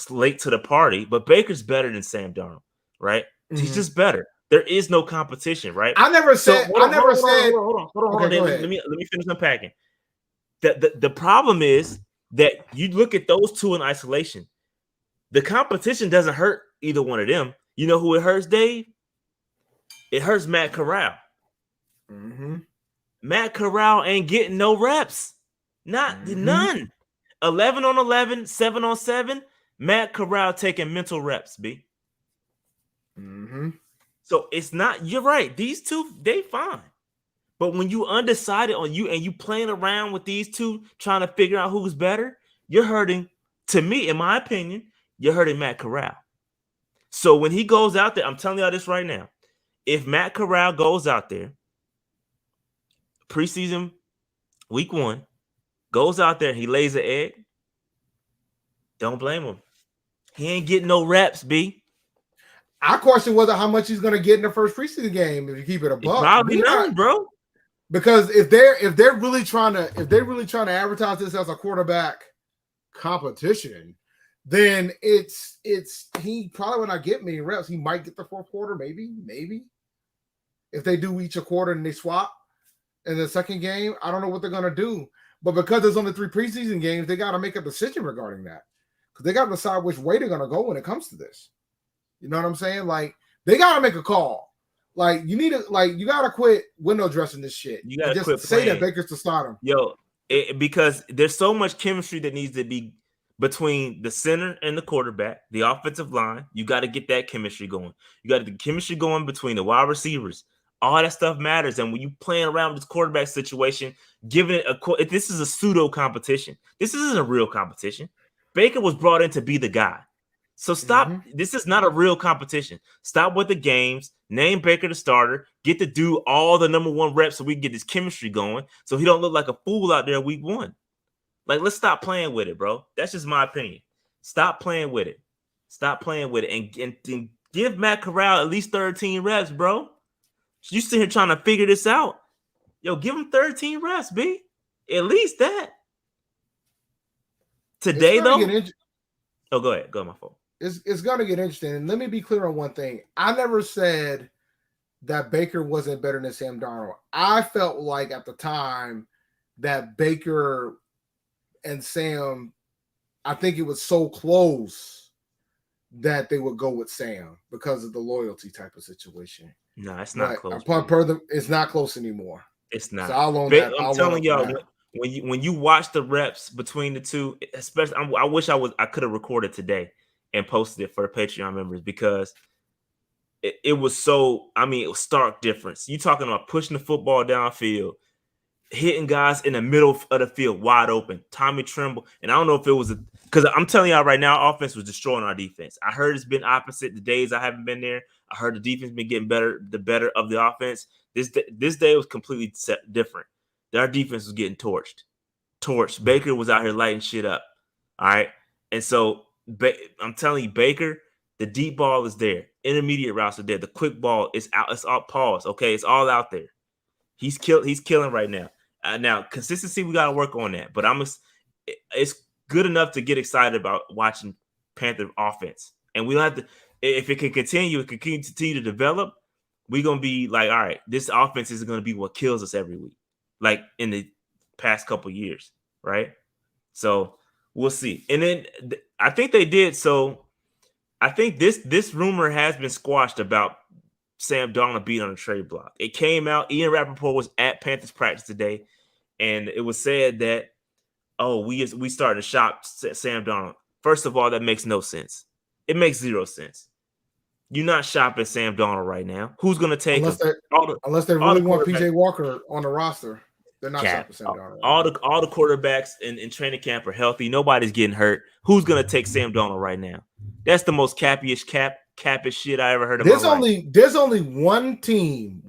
late to the party, but Baker's better than Sam Darnold, right? Mm-hmm. He's just better. There is no competition, right? Hold on. Let me finish unpacking. The problem is that you look at those two in isolation. The competition doesn't hurt either one of them. You know who it hurts, Dave? It hurts Matt Corral. Mm-hmm. Matt Corral ain't getting no reps. None. 11 on 11, 7 on 7. Matt Corral taking mental reps, B. Mm-hmm. So it's not, you're right. These two, they fine. But when you undecided on you and you playing around with these two, trying to figure out who's better, you're hurting, to me, in my opinion, you're hurting Matt Corral. So when he goes out there, I'm telling y'all this right now. If Matt Corral goes out there, preseason week 1, goes out there, he lays an egg, don't blame him. He ain't getting no reps, B. I question whether how much he's going to get in the first preseason game if you keep it a buck. Probably none, bro. Because if they're really trying to advertise this as a quarterback competition, then it's he probably will not get many reps. He might get the fourth quarter, maybe. If they do each a quarter and they swap in the second game, I don't know what they're gonna do. But because there's only 3 preseason games, they got to make a decision regarding that. Because they got to decide which way they're gonna go when it comes to this. You know what I'm saying? Like they got to make a call. Like you got to quit window dressing this shit. You got to just quit say playing. that Baker's to start him. Yo, because there's so much chemistry that needs to be between the center and the quarterback, the offensive line. You got to get that chemistry going. You got to get chemistry going between the wide receivers. All that stuff matters. And when you playing around with this quarterback situation, giving it this is a pseudo competition. This isn't a real competition. Baker was brought in to be the guy. So stop. Mm-hmm. This is not a real competition. Stop with the games. Name Baker the starter. Get to do all the number 1 reps so we can get this chemistry going so he don't look like a fool out there week 1. Like, let's stop playing with it, bro. That's just my opinion. Stop playing with it. And give Matt Corral at least 13 reps, bro. You sit here trying to figure this out. Yo, give him 13 reps, B. At least that. Today, though. Go ahead. Go, my fault. It's going to get interesting. And let me be clear on one thing. I never said that Baker wasn't better than Sam Darnold. I felt like at the time that Baker and Sam, I think it was so close that they would go with Sam because of the loyalty type of situation. No, it's not close. It's not close anymore. It's not. So I'm telling y'all, when you watch the reps between the two, especially, I wish I could have recorded today and posted it for the Patreon members because it was so, it was stark difference. You talking about pushing the football downfield, hitting guys in the middle of the field wide open, Tommy Tremble. And I don't know if it was because I'm telling y'all right now, offense was destroying our defense. I heard it's been opposite the days I haven't been there. I heard the defense been getting better, the better of the offense. This day was completely different. Our defense was getting torched. Baker was out here lighting shit up. All right. And so I'm telling you, Baker, The deep ball is there. Intermediate routes are there. The quick ball is out. It's all pause. Okay, it's all out there. He's killing right now. Now consistency, we got to work on that. But it's good enough to get excited about watching Panther offense. And we don't have to. If it can continue to develop, we're gonna be like, all right, this offense is gonna be what kills us every week, like in the past couple years, right? So we'll see. And then I think they did. So I think this rumor has been squashed about Sam Darnold being on the trade block. It came out. Ian Rappaport was at Panthers practice today, and it was said that, we started to shop Sam Darnold. First of all, that makes no sense. It makes zero sense. You're not shopping Sam Darnold right now. Who's going to take him? Unless they really want PJ Walker on the roster, they're not shopping Sam Darnold. All the quarterbacks in training camp are healthy. Nobody's getting hurt. Who's going to take Sam Darnold right now? That's the most cappish shit I ever heard of. There's only one team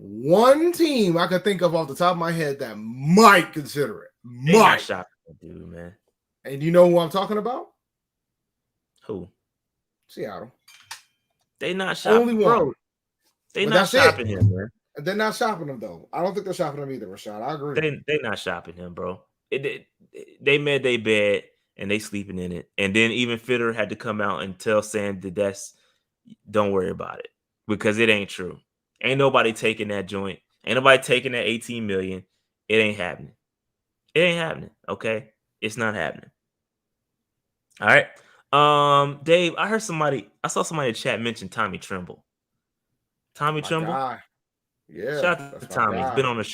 I can think of off the top of my head that might consider it. They're not shopping that dude, man. And you know who I'm talking about? Who? Seattle. They not shopping. Only one. Bro. They not shopping him, man. They're not shopping him though. I don't think they're shopping him either, Rashad. I agree. They not shopping him, bro. They made their bed and they sleeping in it. And then even Fitter had to come out and tell Sam that don't worry about it because it ain't true. Ain't nobody taking that joint. Ain't nobody taking that $18 million. It ain't happening. It ain't happening. Okay, it's not happening. All right. Dave, I saw somebody in chat mention Tommy Tremble. Tommy Tremble? Guy. Yeah. Shout out to Tommy. He's been on the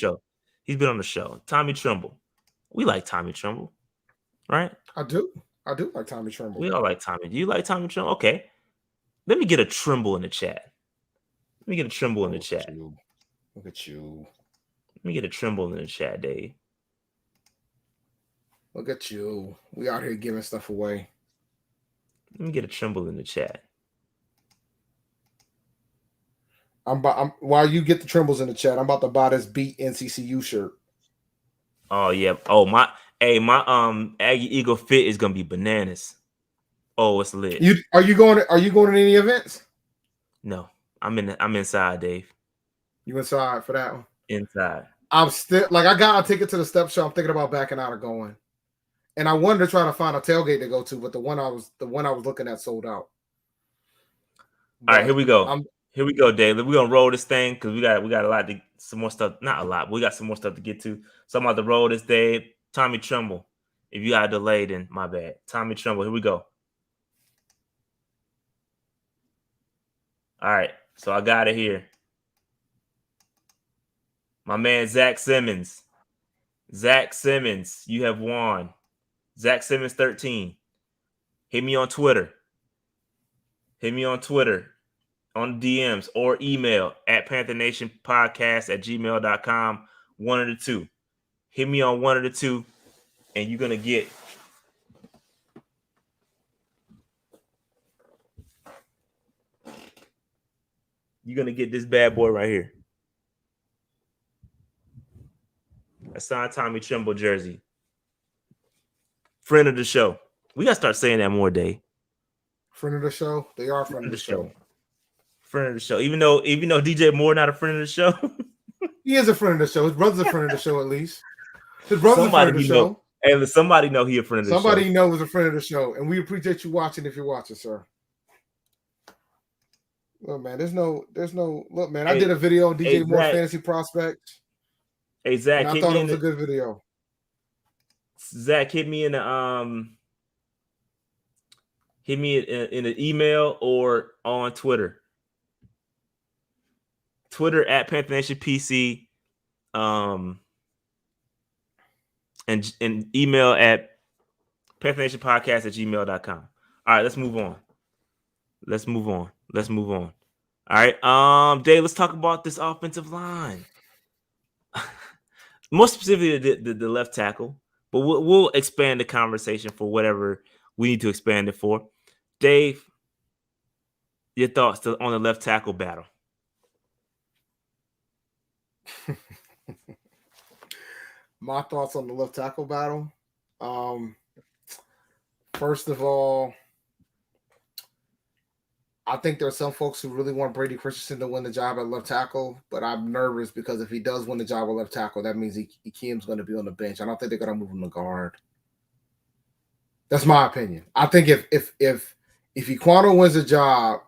show. Tommy Tremble. We like Tommy Tremble, right? I do like Tommy Tremble. We all like Tommy. Do you like Tommy Tremble? Okay. Let me get a Tremble in the chat. Let me get a Tremble in the chat. Look at you. Let me get a Tremble in the chat, Dave. Look at you. We out here giving stuff away. Let me get a Tremble in the chat. While you get the Trembles in the chat, I'm about to buy this Beat NCCU shirt. Oh yeah. Oh my Aggie Eagle fit is gonna be bananas. Oh, it's lit. Are you going to any events? No, I'm inside, Dave. You inside for that one? Inside. I'm still I got a ticket to the step show. I'm thinking about backing out or going. And I wanted to try to find a tailgate to go to, but the one I was looking at sold out. All right, here we go. Here we go, Dave. We're gonna roll this thing because we got a lot some more stuff. Not a lot, but we got some more stuff to get to. So I'm about to roll this, Dave. Tommy Tremble. If you got a delay, then my bad. Tommy Tremble. Here we go. All right, so I got it here. My man Zach Simmons. Zach Simmons, you have won. Zach Simmons 13. Hit me on Twitter. On DMs or email at PantherNationPodcast@gmail.com. One of the two. Hit me on one of the two, and you're gonna get this bad boy right here. A signed Tommy Tremble jersey. Friend of the show. We gotta start saying that more, Dave. Friend of the show. They are friend of the show. Friend of the show. Even though DJ Moore not a friend of the show. He is a friend of the show. His brother's a friend of the show, at least. His brother's a friend of the show. Hey, somebody know he a friend of the show. Somebody knows a friend of the show. And we appreciate you watching if you're watching, sir. Look, man, there's no look, man. I did a video on DJ Moore Fantasy Prospects. Hey, Zach, I thought it was a good video. Zach, hit me in the in an email or on Twitter. Twitter at Panther Nation PC, and email at PantherNationPodcast@gmail.com. All right, let's move on. All right, Dave, let's talk about this offensive line. More specifically, the left tackle, but we'll expand the conversation for whatever we need to expand it for. Dave, your thoughts on the left tackle battle? My thoughts on the left tackle battle. First of all, I think there are some folks who really want Brady Christensen to win the job at left tackle, but I'm nervous because if he does win the job at left tackle, that means Ikeem's going to be on the bench. I don't think they're going to move him to guard. That's my opinion. I think if Iquano wins the job,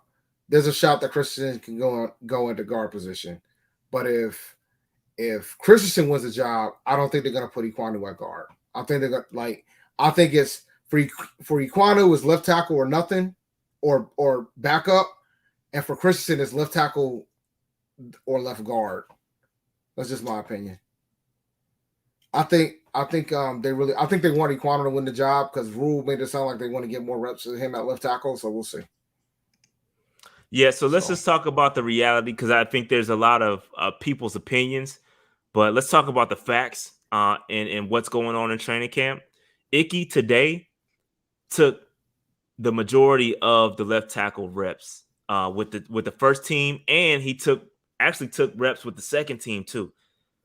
there's a shot that Christensen can go into guard position. But if Christensen wins the job, I don't think they're going to put Iquano at guard. I think they're going I think it's for Iquano is left tackle or nothing, or backup, and for Christensen it's left tackle or left guard. That's just my opinion. I think they want Iquano to win the job because Rule made it sound like they want to get more reps to him at left tackle. So we'll see. Yeah, so let's just talk about the reality because I think there's a lot of people's opinions, but let's talk about the facts and what's going on in training camp. Icky today took the majority of the left tackle reps with the first team, and he actually took reps with the second team too.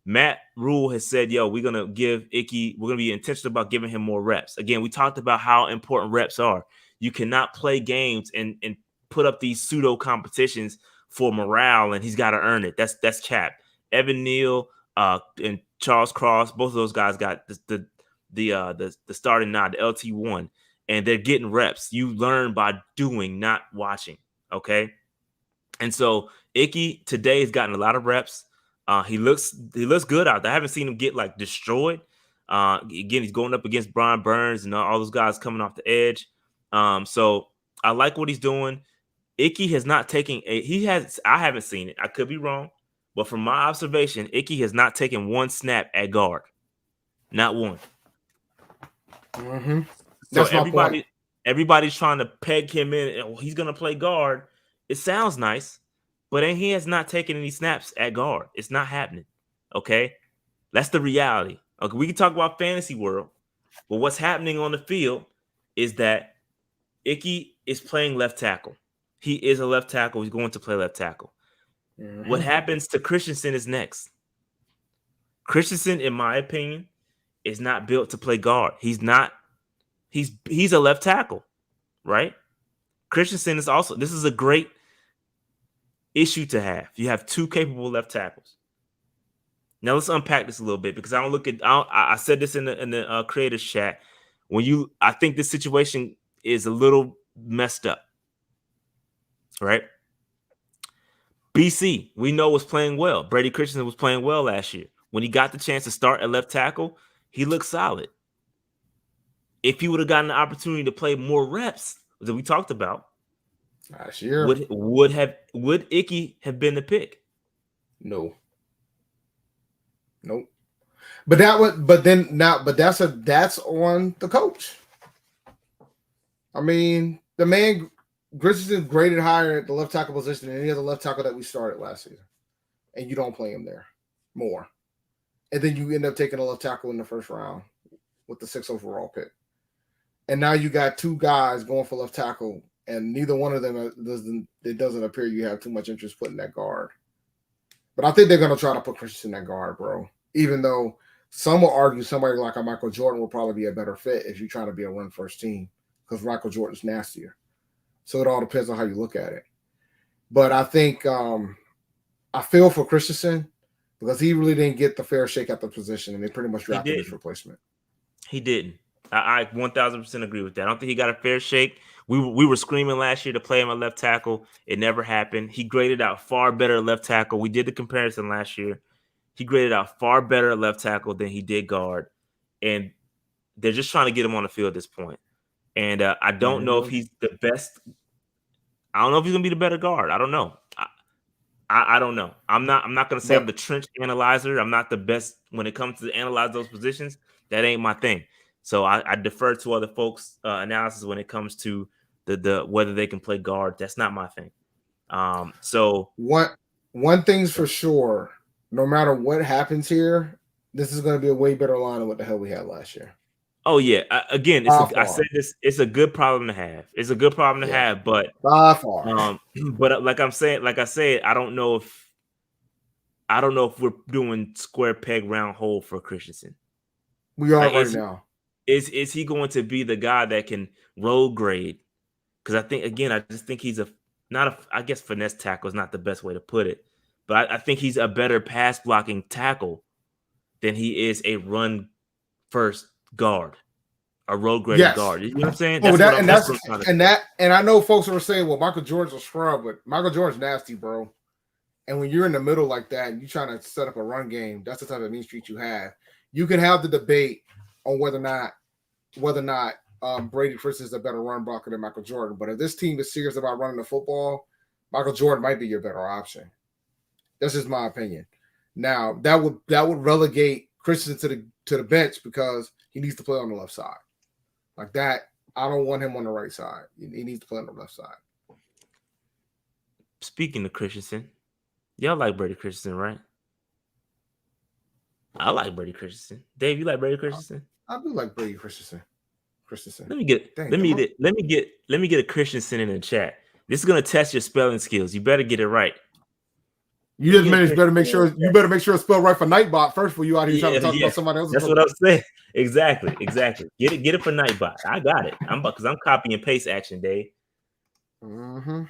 Matt Rule has said, yo, we're going to give Icky, we're going to be intentional about giving him more reps. Again, we talked about how important reps are. You cannot play games and put up these pseudo competitions for morale, and he's got to earn it. That's cap. Evan Neal and Charles Cross, both of those guys got the starting nod, the LT1, and they're getting reps. You learn by doing, not watching. Okay, and so Icky today has gotten a lot of reps. He looks good out there. I haven't seen him get like destroyed. Again, he's going up against Brian Burns and all those guys coming off the edge. So I like what he's doing. Icky has not taken I haven't seen it. I could be wrong, but from my observation, Icky has not taken one snap at guard. Not one. Mm-hmm. So everybody's trying to peg him in. And, he's gonna play guard. It sounds nice, but he has not taken any snaps at guard. It's not happening. Okay, that's the reality. Okay, we can talk about fantasy world, but what's happening on the field is that Icky is playing left tackle. He is a left tackle. He's going to play left tackle. Mm-hmm. What happens to Christensen is next. Christensen, in my opinion, is not built to play guard. He's not. He's a left tackle, right? Christensen is also. This is a great issue to have. You have two capable left tackles. Now let's unpack this a little bit because I said this in the creators chat. I think this situation is a little messed up. Right? BC, we know, was playing well. Brady Christensen was playing well last year. When he got the chance to start at left tackle, he looked solid. If he would have gotten the opportunity to play more reps that we talked about last year, would Icky have been the pick? No. Nope. But that's on the coach. I mean, the man Christensen graded higher at the left tackle position than any other left tackle that we started last season. And you don't play him there more. And then you end up taking a left tackle in the first round with the 6th overall pick. And now you got two guys going for left tackle, and neither one of them doesn't appear you have too much interest putting that guard. But I think they're going to try to put Christensen at guard, bro. Even though some will argue somebody like a Michael Jordan will probably be a better fit if you're trying to be a run first team because Michael Jordan's nastier. So it all depends on how you look at it. But I think I feel for Christensen because he really didn't get the fair shake at the position, and they pretty much drafted his replacement. He didn't. I 1,000% agree with that. I don't think he got a fair shake. We were screaming last year to play him at left tackle. It never happened. He graded out far better at left tackle. We did the comparison last year. He graded out far better at left tackle than he did guard. And they're just trying to get him on the field at this point. And I don't know if he's the best. I don't know if he's gonna be the better guard. I don't know. I don't know. I'm not going to say I'm the trench analyzer. I'm not the best when it comes to analyze those positions. That ain't my thing. So I defer to other folks' analysis when it comes to the whether they can play guard. That's not my thing. So one thing's for sure. No matter what happens here, this is going to be a way better line than what the hell we had last year. Oh yeah, I said this. It's a good problem to have. It's a good problem to have, but by far. But like I said, I don't know if we're doing square peg round hole for Christensen. We are right now. Is he going to be the guy that can roll grade? Because I just think he's I guess finesse tackle is not the best way to put it, but I think he's a better pass blocking tackle than he is a run first guard, a road grading Yes. guard. You know what I'm saying? Oh, That's and I know folks are saying, well, Michael Jordan's a scrub, but Michael Jordan's nasty, bro. And when you're in the middle like that and you're trying to set up a run game, that's the type of mean streak you have. You can have the debate on whether or not Brady Christensen is a better run blocker than Michael Jordan. But if this team is serious about running the football, Michael Jordan might be your better option. That's just my opinion. Now that would relegate Christensen to the bench because he needs to play on the left side. Like that, I don't want him on the right side. He needs to play on the left side. Speaking of Christensen, y'all like Brady Christensen, right? I like Brady Christensen. Dave, you like Brady Christensen? I do like Brady Christensen. Let me get a Christensen in the chat. This is gonna test your spelling skills. You better get it right. You just better make sure it's spelled right for Nightbot first before you out here trying to talk about somebody else. That's what I'm saying. Exactly. Get it for Nightbot. I got it. I'm copy and paste action, Dave. Mm-hmm.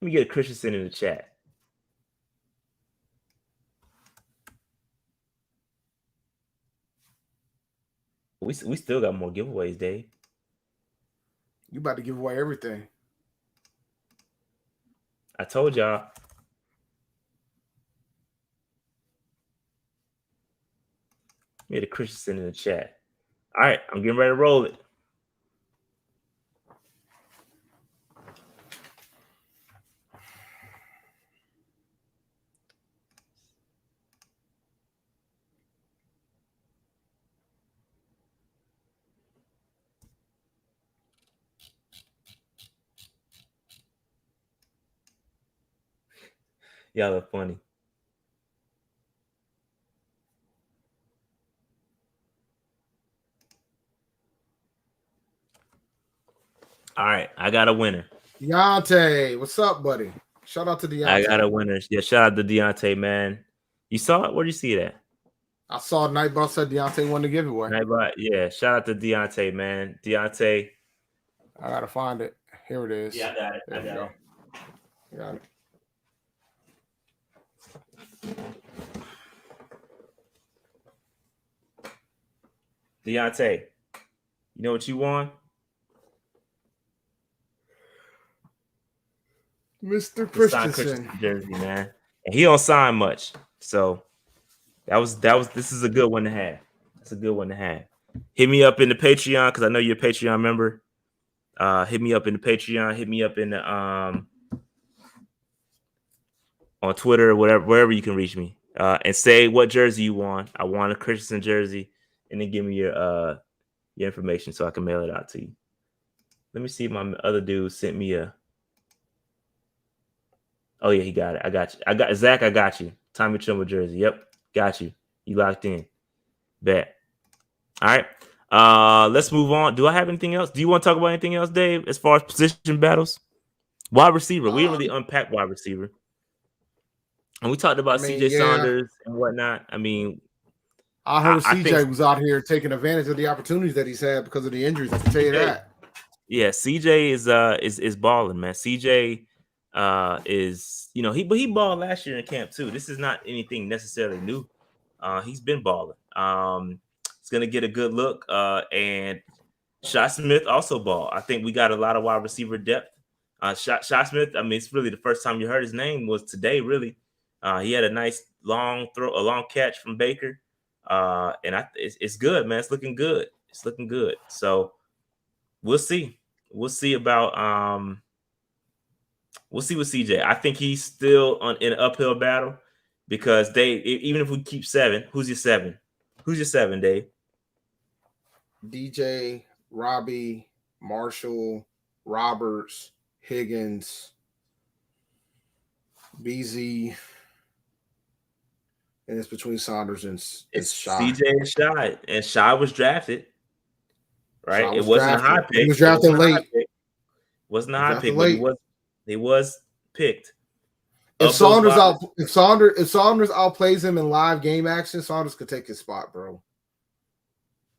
Let me get a Christensen in the chat. We still got more giveaways, Dave. You about to give away everything. I told y'all. We had a Christensen in the chat. All right, I'm getting ready to roll it. Y'all are funny. All right, I got a winner. Deontay, what's up, buddy? Shout out to Deontay. I got a winner. Yeah, shout out to Deontay, man. You saw it? Where'd you see it at? I saw Nightbot said Deontay won the giveaway. Nightbot, yeah. Shout out to Deontay, man. Deontay. I gotta find it. Here it is. Yeah, I got it. There we go. Got it. Deontay, you know what you won? Mr. Christensen jersey, man. And he don't sign much. So this is a good one to have. That's a good one to have. Hit me up in the Patreon because I know you're a Patreon member. Hit me up in the Patreon. Hit me up in the on Twitter or wherever you can reach me. And say what jersey you want. I want a Christensen jersey, and then give me your information so I can mail it out to you. Let me see if my other dude sent me a. Oh yeah, he got it. I got you. I got Zach. I got you. Tommy Tremble jersey. Yep, got you. You locked in. Bet. All right. Let's move on. Do I have anything else? Do you want to talk about anything else, Dave? As far as position battles, wide receiver. We didn't really unpack wide receiver, and we talked about CJ Saunders and whatnot. I mean, I heard CJ was out here taking advantage of the opportunities that he's had because of the injuries. I can tell you that. Yeah, CJ is balling, man. CJ is, you know, he balled last year in camp too. This is not anything necessarily new. He's been balling. He's gonna get a good look. And Shot Smith also ball. I think we got a lot of wide receiver depth. Shot Smith. I mean, it's really the first time you heard his name was today. Really, he had a nice long catch from Baker. And it's good, man. It's looking good. It's looking good. So we'll see. We'll see about we'll see with CJ. I think he's still in an uphill battle because even if we keep 7, who's your 7? Who's your 7, Dave? DJ, Robbie, Marshall, Roberts, Higgins, BZ, and it's between Saunders and Shy. CJ and Shy. And Shy was drafted. Right? It wasn't a high pick. He was drafted late. Wasn't a high pick, but he was picked. If Saunders outplays him in live game action, Saunders could take his spot, bro.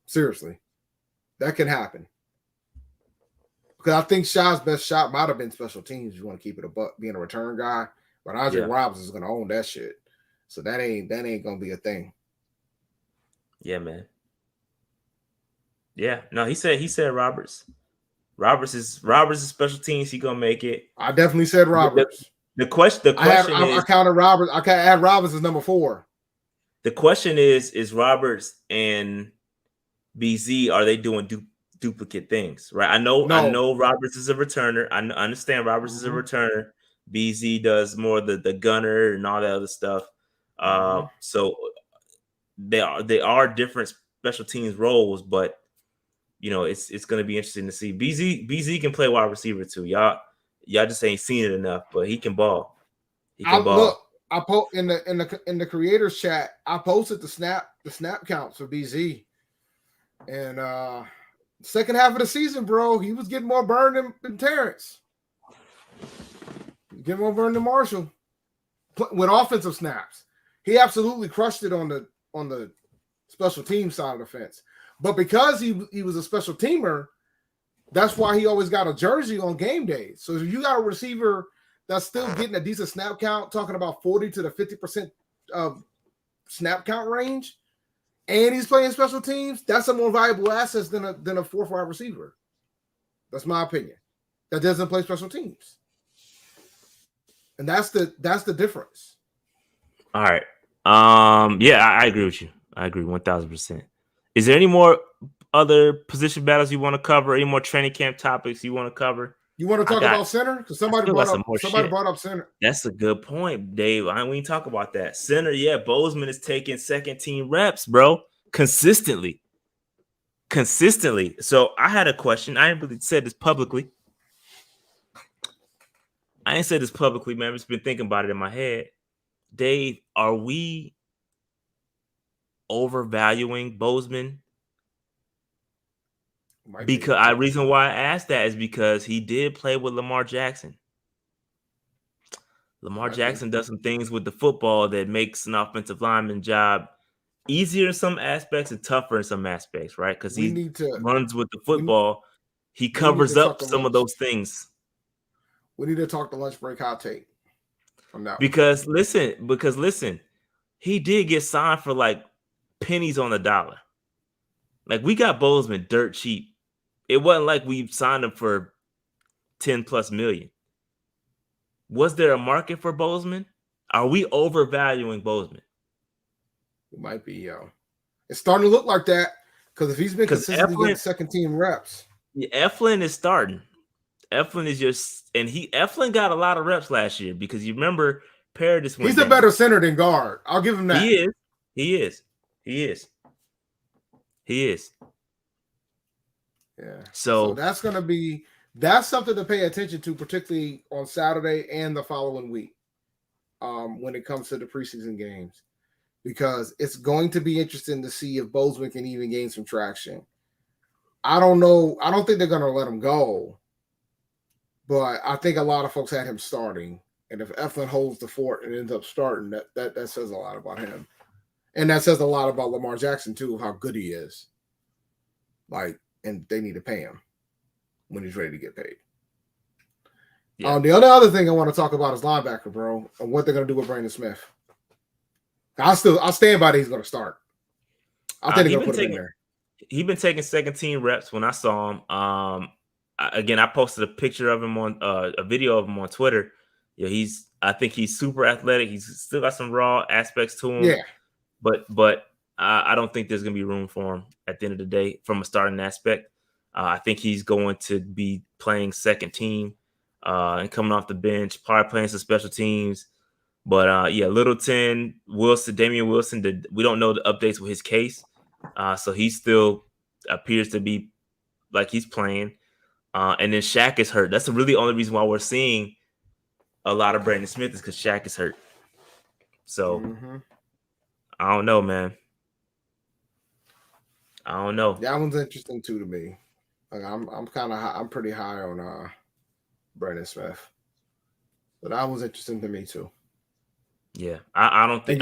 Seriously. That can happen. Because I think Shaw's best shot might have been special teams. You want to keep it a buck, being a return guy. But Andre Roberts is going to own that shit. So that ain't going to be a thing. Yeah, man. Yeah. No, he said Roberts. Roberts is special teams. He going to make it. I definitely said Roberts. The question I counted Roberts. I had Roberts as number 4. The question is Roberts and BZ, are they doing duplicate things? Right. I know Roberts is a returner. I understand Roberts is a returner. BZ does more the gunner and all that other stuff. So they are different special teams roles, but it's going to be interesting to see. BZ can play wide receiver too. Y'all just ain't seen it enough, but he can ball. Look, I in the creators chat, I posted the snap counts for BZ, and second half of the season, bro, he was getting more burned than Terrence. Getting more burned than Marshall with offensive snaps. He absolutely crushed it on the special team side of the fence. But because he was a special teamer, that's why he always got a jersey on game days. So if you got a receiver that's still getting a decent snap count, talking about 40 to the 50% of snap count range, and he's playing special teams, that's a more valuable asset than a 4th wide receiver. That's my opinion. That doesn't play special teams. And that's the difference. All right. Yeah, I agree with you. I agree 1,000%. Is there any more other position battles you want to cover? Any more training camp topics you want to cover? You want to talk about center? Because somebody brought up center. That's a good point, Dave. We ain't talk about that. Center, yeah, Bozeman is taking second team reps, bro. Consistently. So I had a question. I ain't really said this publicly. I ain't said this publicly, man. I've just been thinking about it in my head. Dave, are we overvaluing Bozeman? Because reason why I asked that is because he did play with Lamar Jackson. Lamar Jackson does some things with the football that makes an offensive lineman job easier in some aspects and tougher in some aspects, right? Because he runs with the football. He covers up some of those things. We need to talk to lunch break hot take on that. Because listen, he did get signed for like pennies on the dollar. Like we got Bozeman dirt cheap. It wasn't like we signed him for 10 plus million. Was there a market for Bozeman? Are we overvaluing Bozeman? It might be, yo. It's starting to look like that because if he's been consistently getting second team reps. Yeah, Eflin is starting. Eflin is Eflin got a lot of reps last year because you remember Paradis went He's a better center than guard. I'll give him that. He is. Yeah. So that's something to pay attention to, particularly on Saturday and the following week, when it comes to the preseason games, because it's going to be interesting to see if Bozeman can even gain some traction. I don't know. I don't think they're going to let him go, but I think a lot of folks had him starting, and if Eflin holds the fort and ends up starting, that says a lot about him, and that says a lot about Lamar Jackson too, of how good he is. And they need to pay him when he's ready to get paid. Yeah. The other thing I want to talk about is linebacker, bro, and what they're going to do with Brandon Smith. I'll stand by that he's going to start. I think they're going to put him in there. He's been taking second team reps when I saw him. Again, I posted a picture of him on a video of him on Twitter. Yeah, I think he's super athletic. He's still got some raw aspects to him. Yeah, but I don't think there's going to be room for him at the end of the day from a starting aspect. I think he's going to be playing second team and coming off the bench, probably playing some special teams. But Littleton, Wilson, Damian Wilson, we don't know the updates with his case. So he still appears to be like he's playing. And then Shaq is hurt. That's the really only reason why we're seeing a lot of Brandon Smith is because Shaq is hurt. So I don't know, man. I don't know. That one's interesting too to me. Like I'm pretty high on Brandon Smith, but that was interesting to me too. Yeah, I don't think.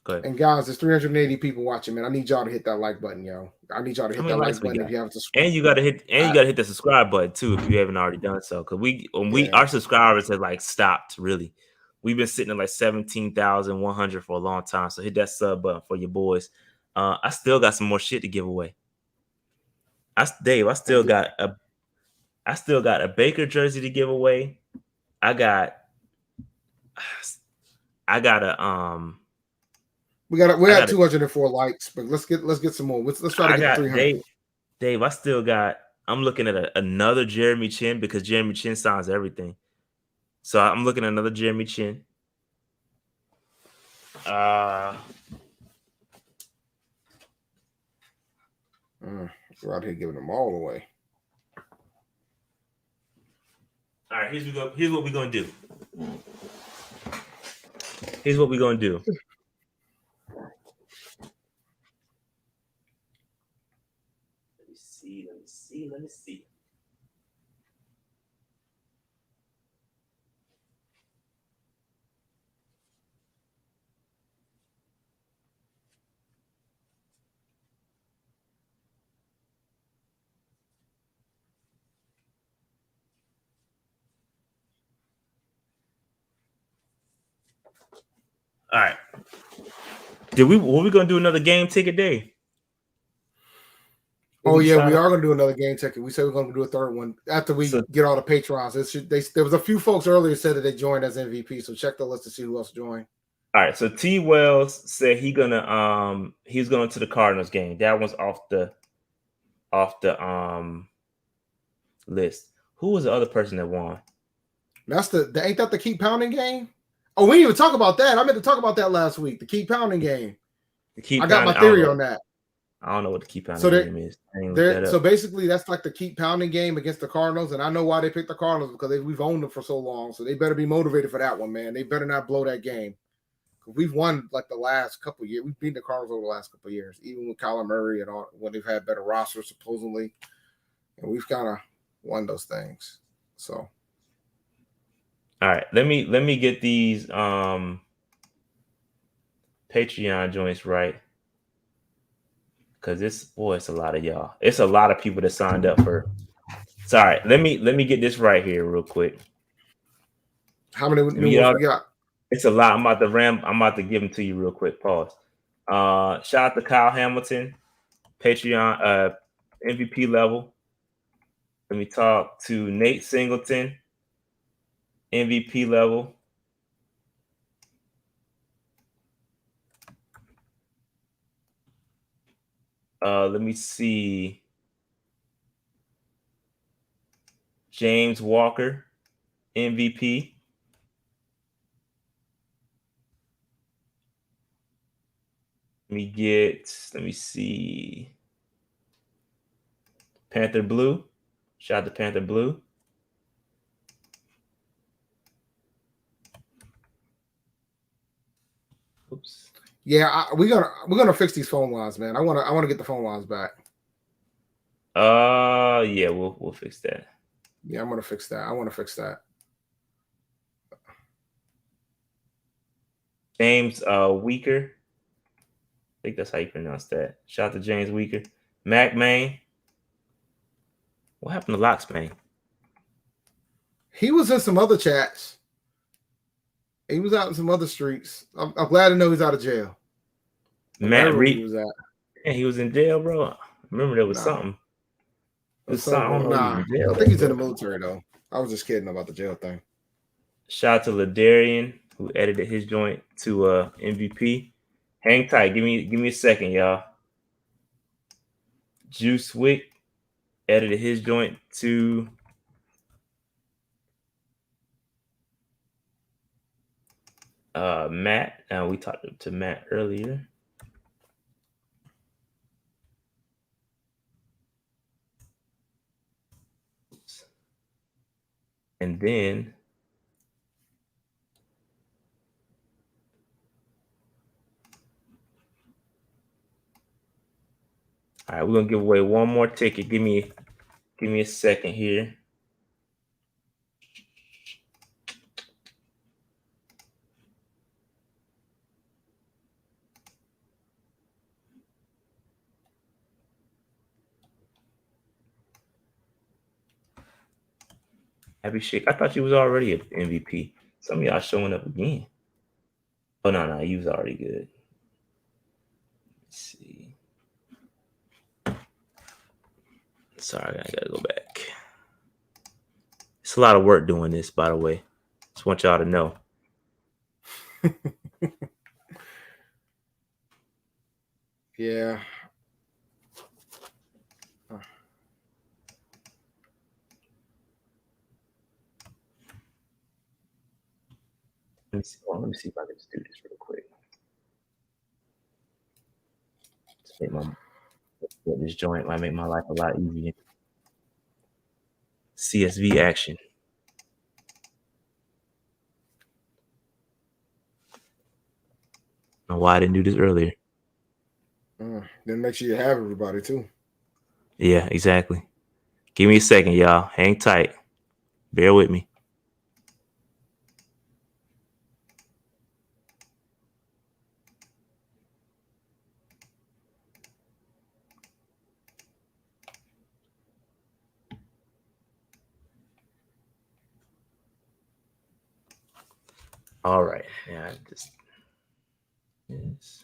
Go ahead. And guys, there's 380 people watching, man. I need y'all to hit that like button, yo. I need y'all to hit that like button if you haven't subscribed. And you gotta hit the subscribe button too if you haven't already done so. Cause our subscribers have like stopped really. We've been sitting at like 17,100 for a long time. So hit that sub button for your boys. I still got some more shit to give away. I still got a Baker jersey to give away. I got we got 204 likes, but let's get some more. Let's try to get 300. Dave, I'm looking at another Jeremy Chin because Jeremy Chin signs everything. So I'm looking at another Jeremy Chin. We're out here giving them all away. All right, here's what we're gonna do. Here's what we're gonna do. Let me see. All right. Were we gonna do another game ticket day? Oh yeah, we are gonna do another game ticket. We said we're gonna do a third one after we get all the patrons. There was a few folks earlier said that they joined as MVP, so check the list to see who else joined. All right, so T Wells said he's going to the Cardinals game. That one's off the list. Who was the other person that won? Ain't that the keep pounding game? Oh, we didn't even talk about that. I meant to talk about that last week. The keep pounding game. I got my theory on that. I don't know what the keep pounding game is. So basically, that's like the keep pounding game against the Cardinals, and I know why they picked the Cardinals because we've owned them for so long. So they better be motivated for that one, man. They better not blow that game. We've won like the last couple of years. We've beaten the Cardinals over the last couple of years, even with Kyler Murray and all when they've had better rosters supposedly, and we've kind of won those things. So, all right, let me get these Patreon joints right. Because it's a lot of y'all. It's a lot of people that signed up for. Sorry, let me get this right here real quick. How many new ones we got? It's a lot. I'm about to give them to you real quick. Pause. Shout out to Kyle Hamilton, Patreon MVP level. Let me talk to Nate Singleton, MVP level. Let me see. James Walker, MVP. Let me see. Panther Blue. Shout out to Panther Blue. Oops. Yeah, we're gonna fix these phone lines, man. I wanna get the phone lines back. Yeah, we'll fix that. Yeah, I'm gonna fix that. I want to fix that. James Weaker. I think that's how you pronounce that. Shout out to James Weaker. Mac Main. What happened to Locks Main? He was in some other chats. He was out in some other streets. I'm glad to know he's out of jail. Matt Reed was at. Yeah, he was in jail, bro. I remember there was something. I think he's in the military though. I was just kidding about the jail thing. Shout out to Ladarian who edited his joint to MVP. Hang tight. Give me a second, y'all. Juice Wick edited his joint to Matt. We talked to Matt earlier. And then all right, we're gonna give away one more ticket. Give me a second here. Happy shit. I thought you was already an MVP. Some of y'all showing up again. Oh no, you was already good. Let's see. Sorry, I gotta go back. It's a lot of work doing this, by the way. Just want y'all to know. Yeah. Let me see if I can just do this real quick. Just make this joint might make my life a lot easier. CSV action. I don't know why I didn't do this earlier. Then make sure you have everybody too. Yeah, exactly. Give me a second, y'all. Hang tight. Bear with me. All right. Yeah, yes.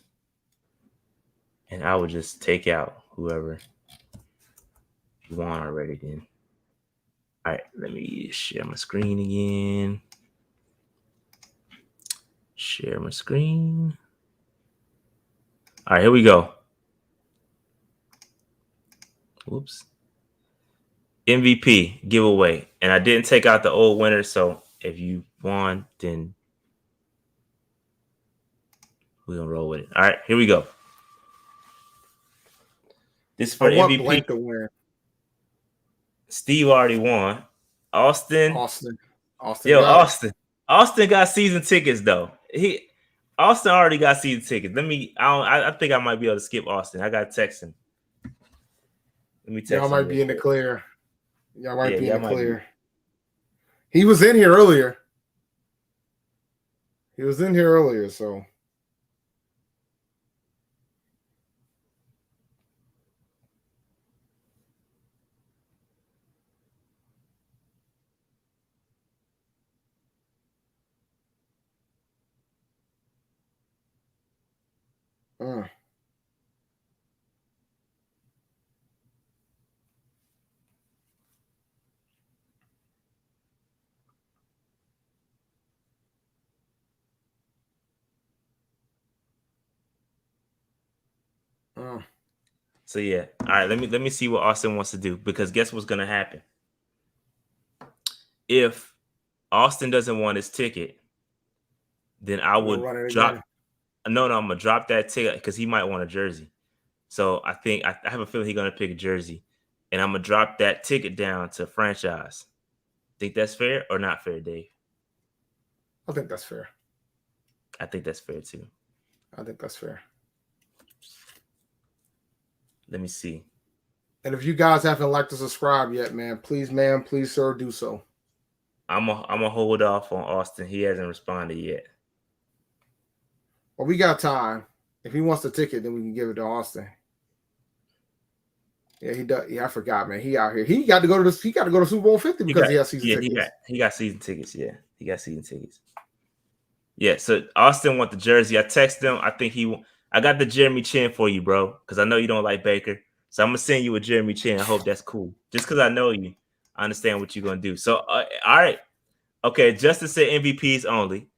And I would just take out whoever you want already then. All right, let me share my screen again. Share my screen. All right, here we go. Whoops. MVP giveaway. And I didn't take out the old winner, so if you won, then we're going to roll with it. All right, here we go. This is for I want MVP. Blank to win. Steve already won. Austin. Yo, Austin. Austin got season tickets though. Austin already got season tickets. I think I might be able to skip Austin. I got to text him. Let me text him. Y'all might be in the clear. Y'all might be in the clear. Be. He was in here earlier. So. So yeah, all right. Let me see what Austin wants to do, because guess what's gonna happen if Austin doesn't want his ticket, then I would drop. No, I'm gonna drop that ticket because he might want a jersey. So I think I have a feeling he's gonna pick a jersey, and I'm gonna drop that ticket down to franchise. Think that's fair or not fair, Dave? I think that's fair. I think that's fair too. I think that's fair. Let me see. And if you guys haven't liked or subscribed yet, please, sir, do so. I'm a hold off on Austin. He hasn't responded yet. Well, we got time. If he wants the ticket, then we can give it to Austin. Yeah, he does. Yeah, I forgot, man. He out here. He got to go to Super Bowl 50 because he has season tickets. He got season tickets. Yeah, he got season tickets. Yeah, so Austin want the jersey. I texted him. I got the Jeremy Chin for you, bro, because I know you don't like Baker. So I'm gonna send you a Jeremy Chin. I hope that's cool. Just because I know you, I understand what you're gonna do. So all right, okay. Justin said MVPs only.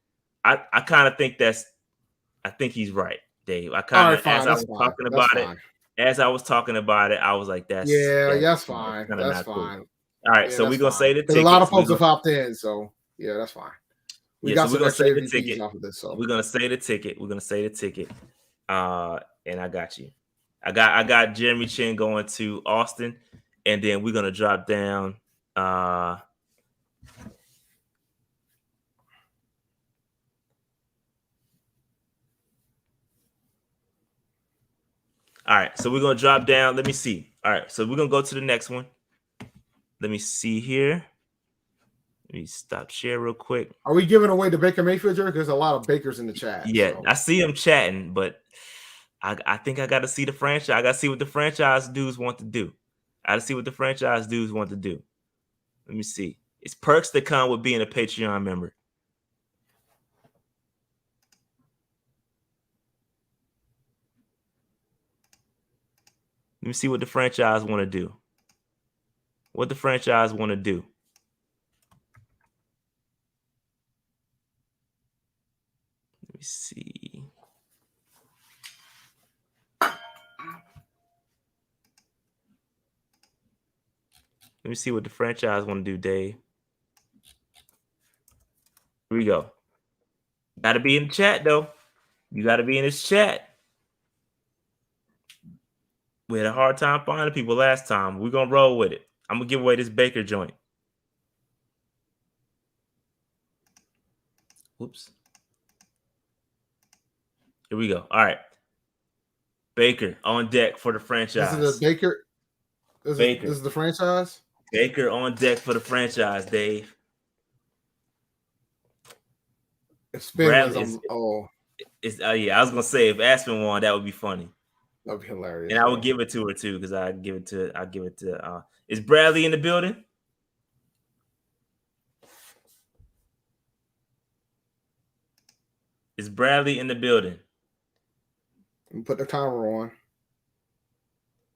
I kind of think I think he's right, Dave. I kind of as I was talking about it, I was like, that's fine. That's fine. Cool. All right, so we're gonna say the tickets. A lot of folks have opted in, so yeah, that's fine. We're gonna say the ticket. Off of this, so. We're gonna say the ticket. And I got you. I got Jeremy Chin going to Austin, and then we're gonna drop down. All right, so we're gonna drop down. Let me see. All right, so we're gonna go to the next one. Let me see here. Let me stop share real quick. Are we giving away the Baker Mayfield jersey? There's a lot of Bakers in the chat. Yeah, so. I see them chatting, but I think I got to see the franchise. I got to see what the franchise dudes want to do. Let me see. It's perks that come with being a Patreon member. Let me see what the franchise want to do. What the franchise want to do. Let me see. Let me see what the franchise want to do, Dave. Here we go. Got to be in the chat, though. You got to be in this chat. We had a hard time finding people last time. We're going to roll with it. I'm going to give away this Baker joint. Whoops. Here we go. All right. Baker on deck for the franchise. This is the Baker. This is the franchise. Baker on deck for the franchise, Dave. It's yeah, I was gonna say if Aspen won, that would be funny. That'd be hilarious. And I would give it to her too, because I'll give it to. Is Bradley in the building? Is Bradley in the building? Put the timer on.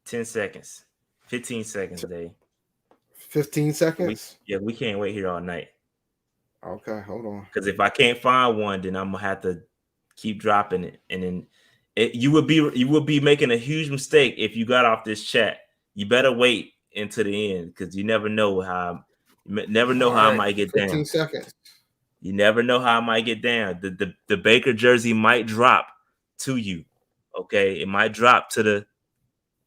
10 seconds. 15 seconds, Dave. 15 seconds? We can't wait here all night. Okay, hold on. Because if I can't find one, then I'm gonna have to keep dropping it, and then you would be making a huge mistake if you got off this chat. You better wait until the end, because you never know how I might get 15 down. 15 seconds. You never know how I might get down. The Baker jersey might drop to you. Okay, it might drop to the,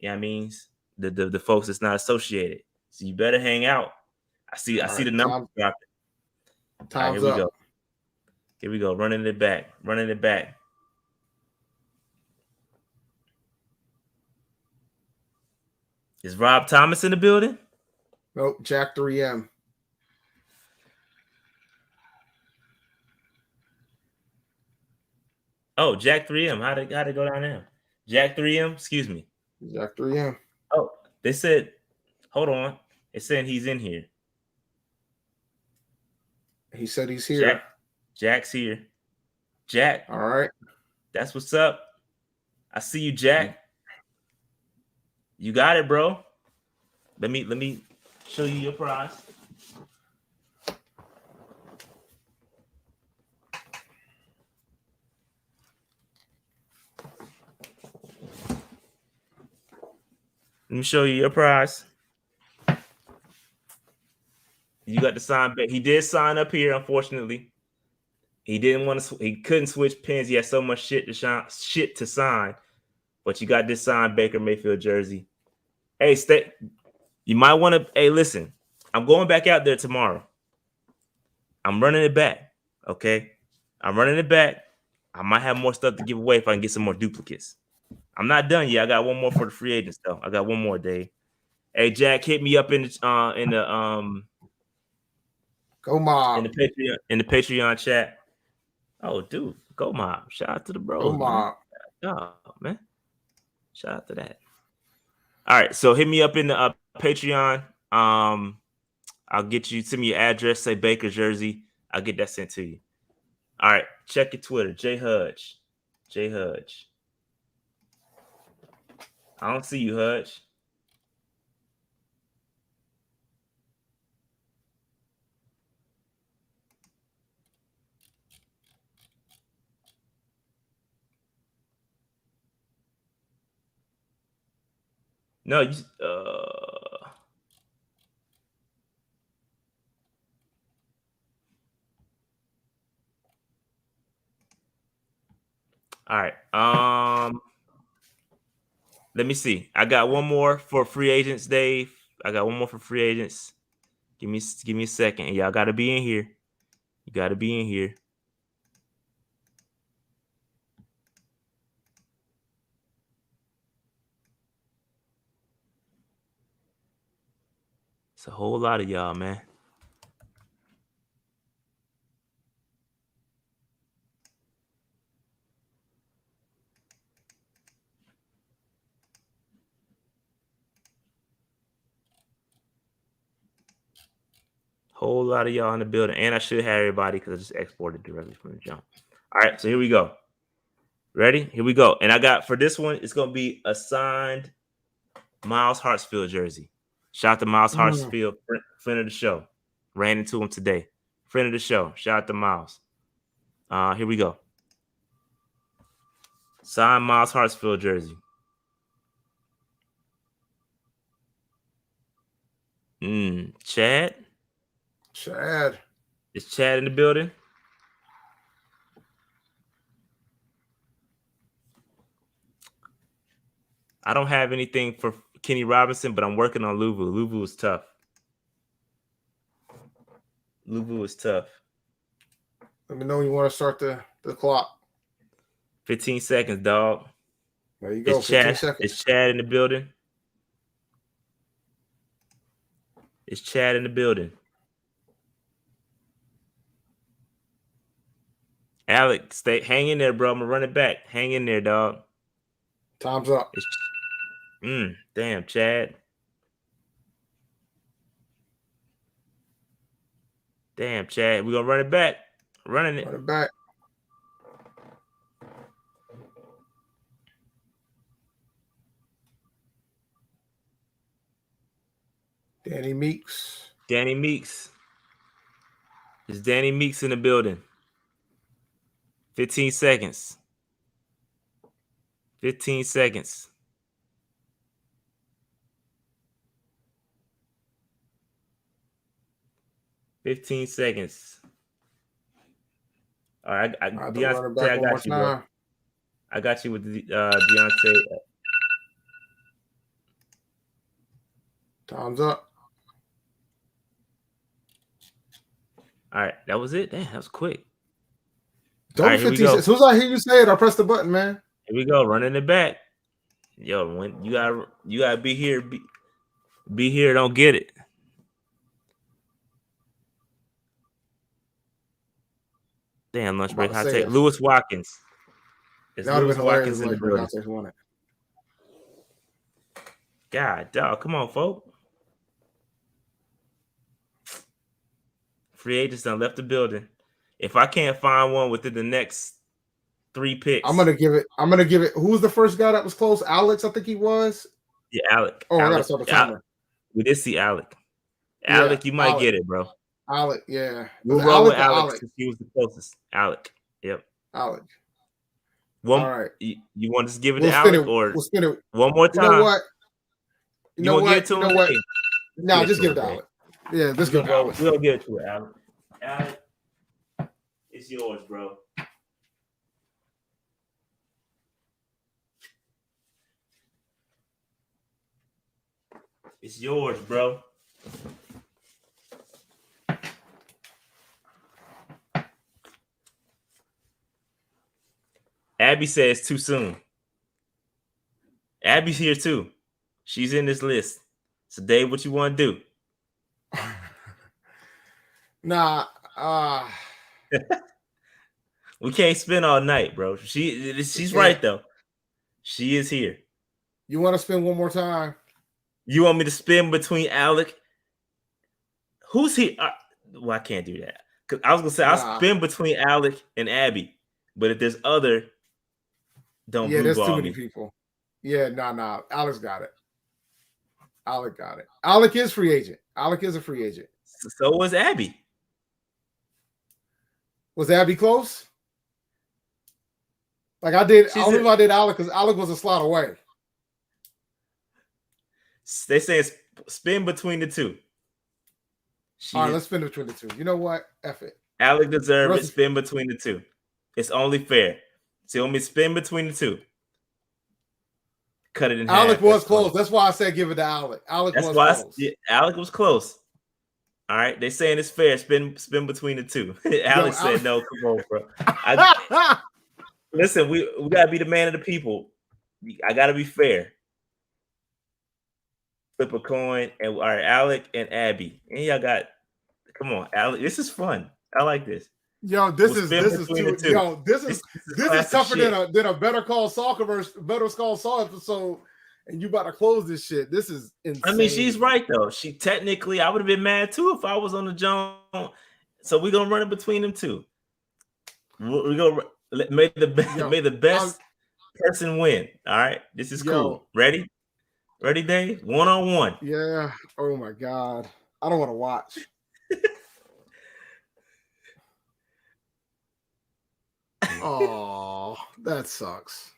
you know what I mean, the folks that's not associated. So you better hang out. I see the numbers dropping. Time's up. Here we go. Running it back. Is Rob Thomas in the building? Nope. Jack 3M. Oh, Jack 3M. How'd it go down there? Jack 3M? Excuse me. Jack 3M. Oh, they said, hold on. It's saying he's in here. He said he's here. Jack's here. Jack. All right. That's what's up. I see you, Jack. You got it, bro. Let me show you your prize. Let me show you your prize. You got to sign back. He did sign up here, unfortunately. He couldn't switch pins. He had so much shit to sign. But you got this signed Baker Mayfield jersey. Hey, you might want to. Hey, listen. I'm going back out there tomorrow. I'm running it back. Okay? I'm running it back. I might have more stuff to give away if I can get some more duplicates. I'm not done yet. I got one more for the free agents, though. I got one more, Dave. Hey, Jack, hit me up in the Go Mob. In the Patreon chat. Oh, dude, go Mob. Shout out to the bros. Go Mob. Oh, man. Shout out to that. All right, so hit me up in the Patreon. I'll get you, send me your address, say Baker jersey. I'll get that sent to you. All right, check your Twitter, J Hudge. I don't see you, Hudge. No, you all right. Let me see. I got one more for free agents, Dave. I got one more for free agents. Give me a second. Y'all gotta be in here. You gotta be in here. It's a whole lot of y'all, man. Whole lot of y'all in the building. And I should have everybody because I just exported directly from the jump. All right, so here we go. Ready? Here we go. And I got for this one, it's going to be a signed Miles Hartsfield jersey. Shout out to Miles Hartsfield, friend of the show. Ran into him today. Friend of the show. Shout out to Miles. Here we go. Signed Miles Hartsfield jersey. Chad? Chad. Is Chad in the building? I don't have anything for Kenny Robinson, but I'm working on Luvu. Luvu is tough. Luvu is tough. Let me know when you want to start the clock. 15 seconds, dog. There you go. Is Chad in the building? Is Chad in the building? Alec, hang in there, bro. I'm gonna run it back. Hang in there, dog. Time's up. Damn, Chad. Damn, Chad. We're gonna run it back. Running it. Run it back. Danny Meeks. Danny Meeks. Is Danny Meeks in the building? 15 seconds. 15 seconds. All right, Deontay, I got you, bro. I got you with the Deontay. Time's up. All right, that was it. Damn, that was quick. Don't right, 15 seconds. As soon as I hear you say it, I press the button, man. Here we go, running it back. Yo, when you gotta be here, be here. Don't get it. Damn, lunch break. Hot take. Lewis Watkins. It's Lewis Watkins in the building. God, dog, come on, folks. Free agents done left the building. If I can't find one within the next 3 picks, I'm gonna give it. Who was the first guy that was close? Alex, I think he was. Yeah, Alec. Oh, I gotta start the timer. We did see Alec. Alec, you might get it, bro. Alec, yeah. We'll roll with Alec since he was the closest. Alec. Yep. Alec. All right. You want to just give it to Alec or we'll spin it one more time? You know what? You know what? No, just give it to Alec. Yeah, let's go. We'll give it to Alec. Alec, it's yours, bro. It's yours, bro. Abby says too soon. Abby's here too. She's in this list. So, Dave, what you want to do? Nah. We can't spend all night, bro. She's right, though. She is here. You want to spend one more time? You want me to spin between Alec? Who's here? Well, I can't do that. Because I was going to say, I'll spin between Alec and Abby. But if there's other, don't there's too me. many people. Yeah, nah. Alex got it. Alec got it. Alec is free agent. Alec is a free agent. So was Abby. Was Abby close? Like I did. I don't know if I did Alec because Alec was a slot away. They say it's spin between the two. All right, let's spin between the two. You know what? F it. Alec deserves it. Spin between the two. It's only fair. So you want me to spin between the two? Cut it in half. Alec was close. That's why I said give it to Alec. Alec was close. Alec was close. All right, they saying it's fair. Spin between the two. Alex said no. Come on, bro. Listen, we gotta be the man of the people. I gotta be fair. Flip a coin, and all right, Alec and Abby, and y'all got. Come on, Alec. This is fun. I like this. Yo, this is tougher than a Better Call Saul episode and you about to close this shit. This is insane. I mean, she's right though. She technically, I would have been mad too if I was on the Jones. So we're gonna run it between them two. We're gonna may the best person win. All right, this is cool. Ready, Dave? 1-on-1. Yeah. Oh my God, I don't want to watch. Oh, that sucks.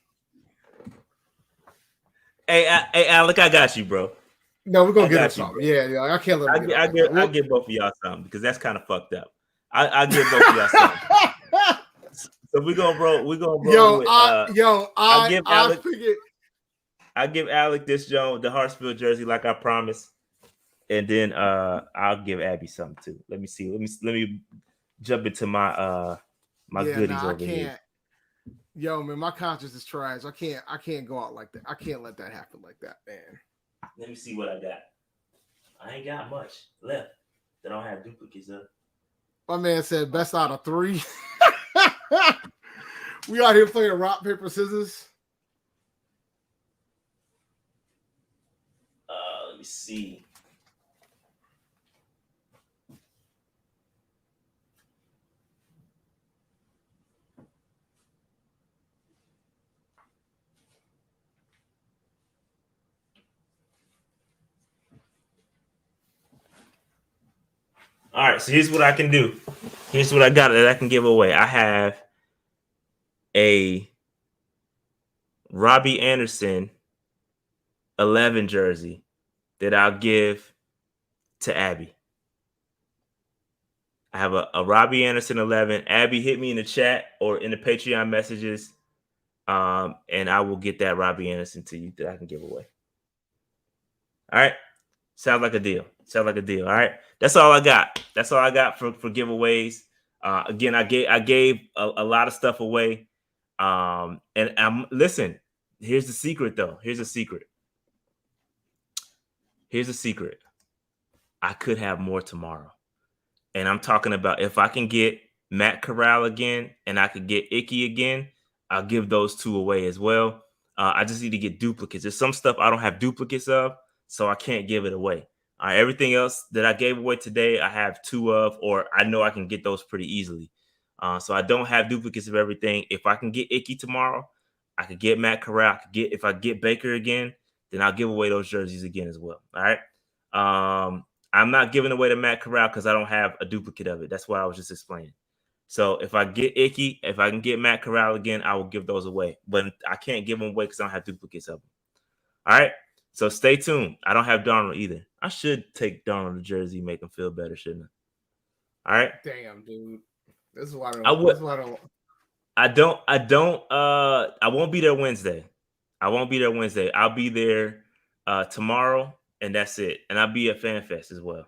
Hey, Alec, I got you, bro. No, we're gonna get him something. Yeah, I can't let him. I'll give both of y'all something because that's kind of fucked up. I'll give both of y'all something. So we're gonna roll. I give Alec this Jones, the Hartsfield jersey, like I promised, and then I'll give Abby something too. Let me see. Let me jump into my goodies over here. Yo, man, my conscience is trash. I can't go out like that. I can't let that happen like that, man. Let me see what I got. I ain't got much left that I don't have duplicates of. My man said best out of 3. We out here playing rock, paper, scissors. Let me see. All right, so here's what I can do. Here's what I got that I can give away. I have a Robbie Anderson 11 jersey that I'll give to Abby. I have a Robbie Anderson 11. Abby, hit me in the chat or in the Patreon messages, and I will get that Robbie Anderson to you that I can give away. All right. Sounds like a deal. All right. That's all I got. For giveaways. Again, I gave a lot of stuff away. And listen, here's the secret though. Here's a secret. I could have more tomorrow. And I'm talking about if I can get Matt Corral again and I could get Icky again, I'll give those 2 away as well. I just need to get duplicates. There's some stuff I don't have duplicates of, so I can't give it away. Everything else that I gave away today, I have 2 of, or I know I can get those pretty easily. So I don't have duplicates of everything. If I can get Icky tomorrow, I could get Matt Corral. If I get Baker again, then I'll give away those jerseys again as well. All right. I'm not giving away the Matt Corral because I don't have a duplicate of it. That's what I was just explaining. So if I get Icky, if I can get Matt Corral again, I will give those away. But I can't give them away because I don't have duplicates of them. All right. So stay tuned. I don't have Darnold either. I should take Darnold the jersey, make him feel better, shouldn't I? All right. Damn, dude. This is why I won't be there Wednesday. I'll be there tomorrow, and that's it. And I'll be at FanFest as well.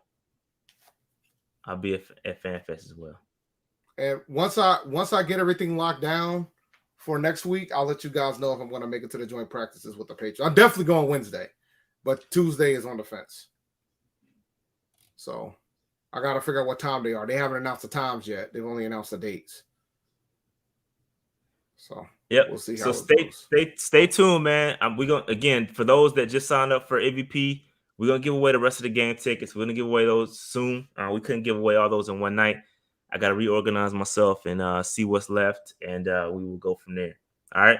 And once I get everything locked down for next week, I'll let you guys know if I'm going to make it to the joint practices with the Patriots. I'm definitely going Wednesday, but Tuesday is on the fence. So I got to figure out what time they are. They haven't announced the times yet. They've only announced the dates. So yep. We'll see how stay tuned, man. We're going again for those that just signed up for MVP. We're gonna give away the rest of the game tickets. We're gonna give away those soon. We couldn't give away all those in one night. I got to reorganize myself and see what's left, and we will go from there. All right.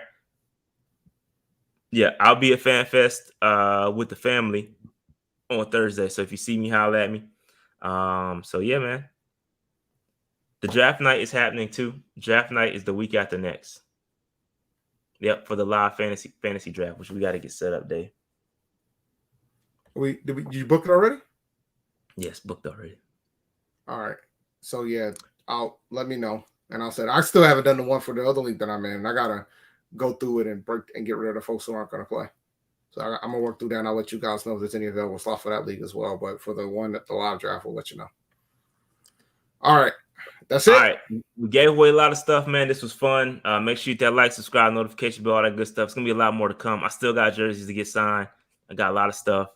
Yeah, I'll be at FanFest with the family on Thursday. So if you see me, holler at me. So yeah, man. The draft night is happening too. Draft night is the week after next. Yep, for the live fantasy draft, which we got to get set up, Dave. Did you book it already? Yes, booked already. All right. So yeah, let me know. And I still haven't done the one for the other league that I'm in. And I gotta go through it and get rid of the folks who aren't gonna play. So I'm gonna work through that and I'll let you guys know if there's any available slot for that league as well. But for the one that the live draft, we'll let you know. All right. That's it. All right. We gave away a lot of stuff, man. This was fun. Make sure you hit that like, subscribe, notification bell, all that good stuff. It's gonna be a lot more to come. I still got jerseys to get signed. I got a lot of stuff.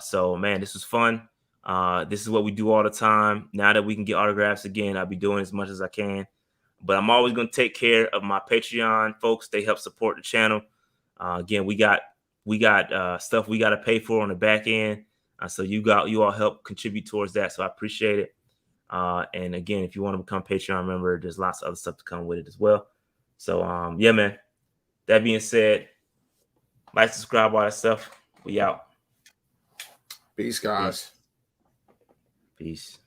So man, this was fun. This is what we do all the time. Now that we can get autographs again, I'll be doing as much as I can. But I'm always going to take care of my Patreon folks. They help support the channel. Again, we got we got stuff we got to pay for on the back end. So you all help contribute towards that. So I appreciate it. And again, if you want to become Patreon member, there's lots of other stuff to come with it as well. So yeah, man. That being said, like, subscribe, all that stuff. We out. Peace, guys. Peace.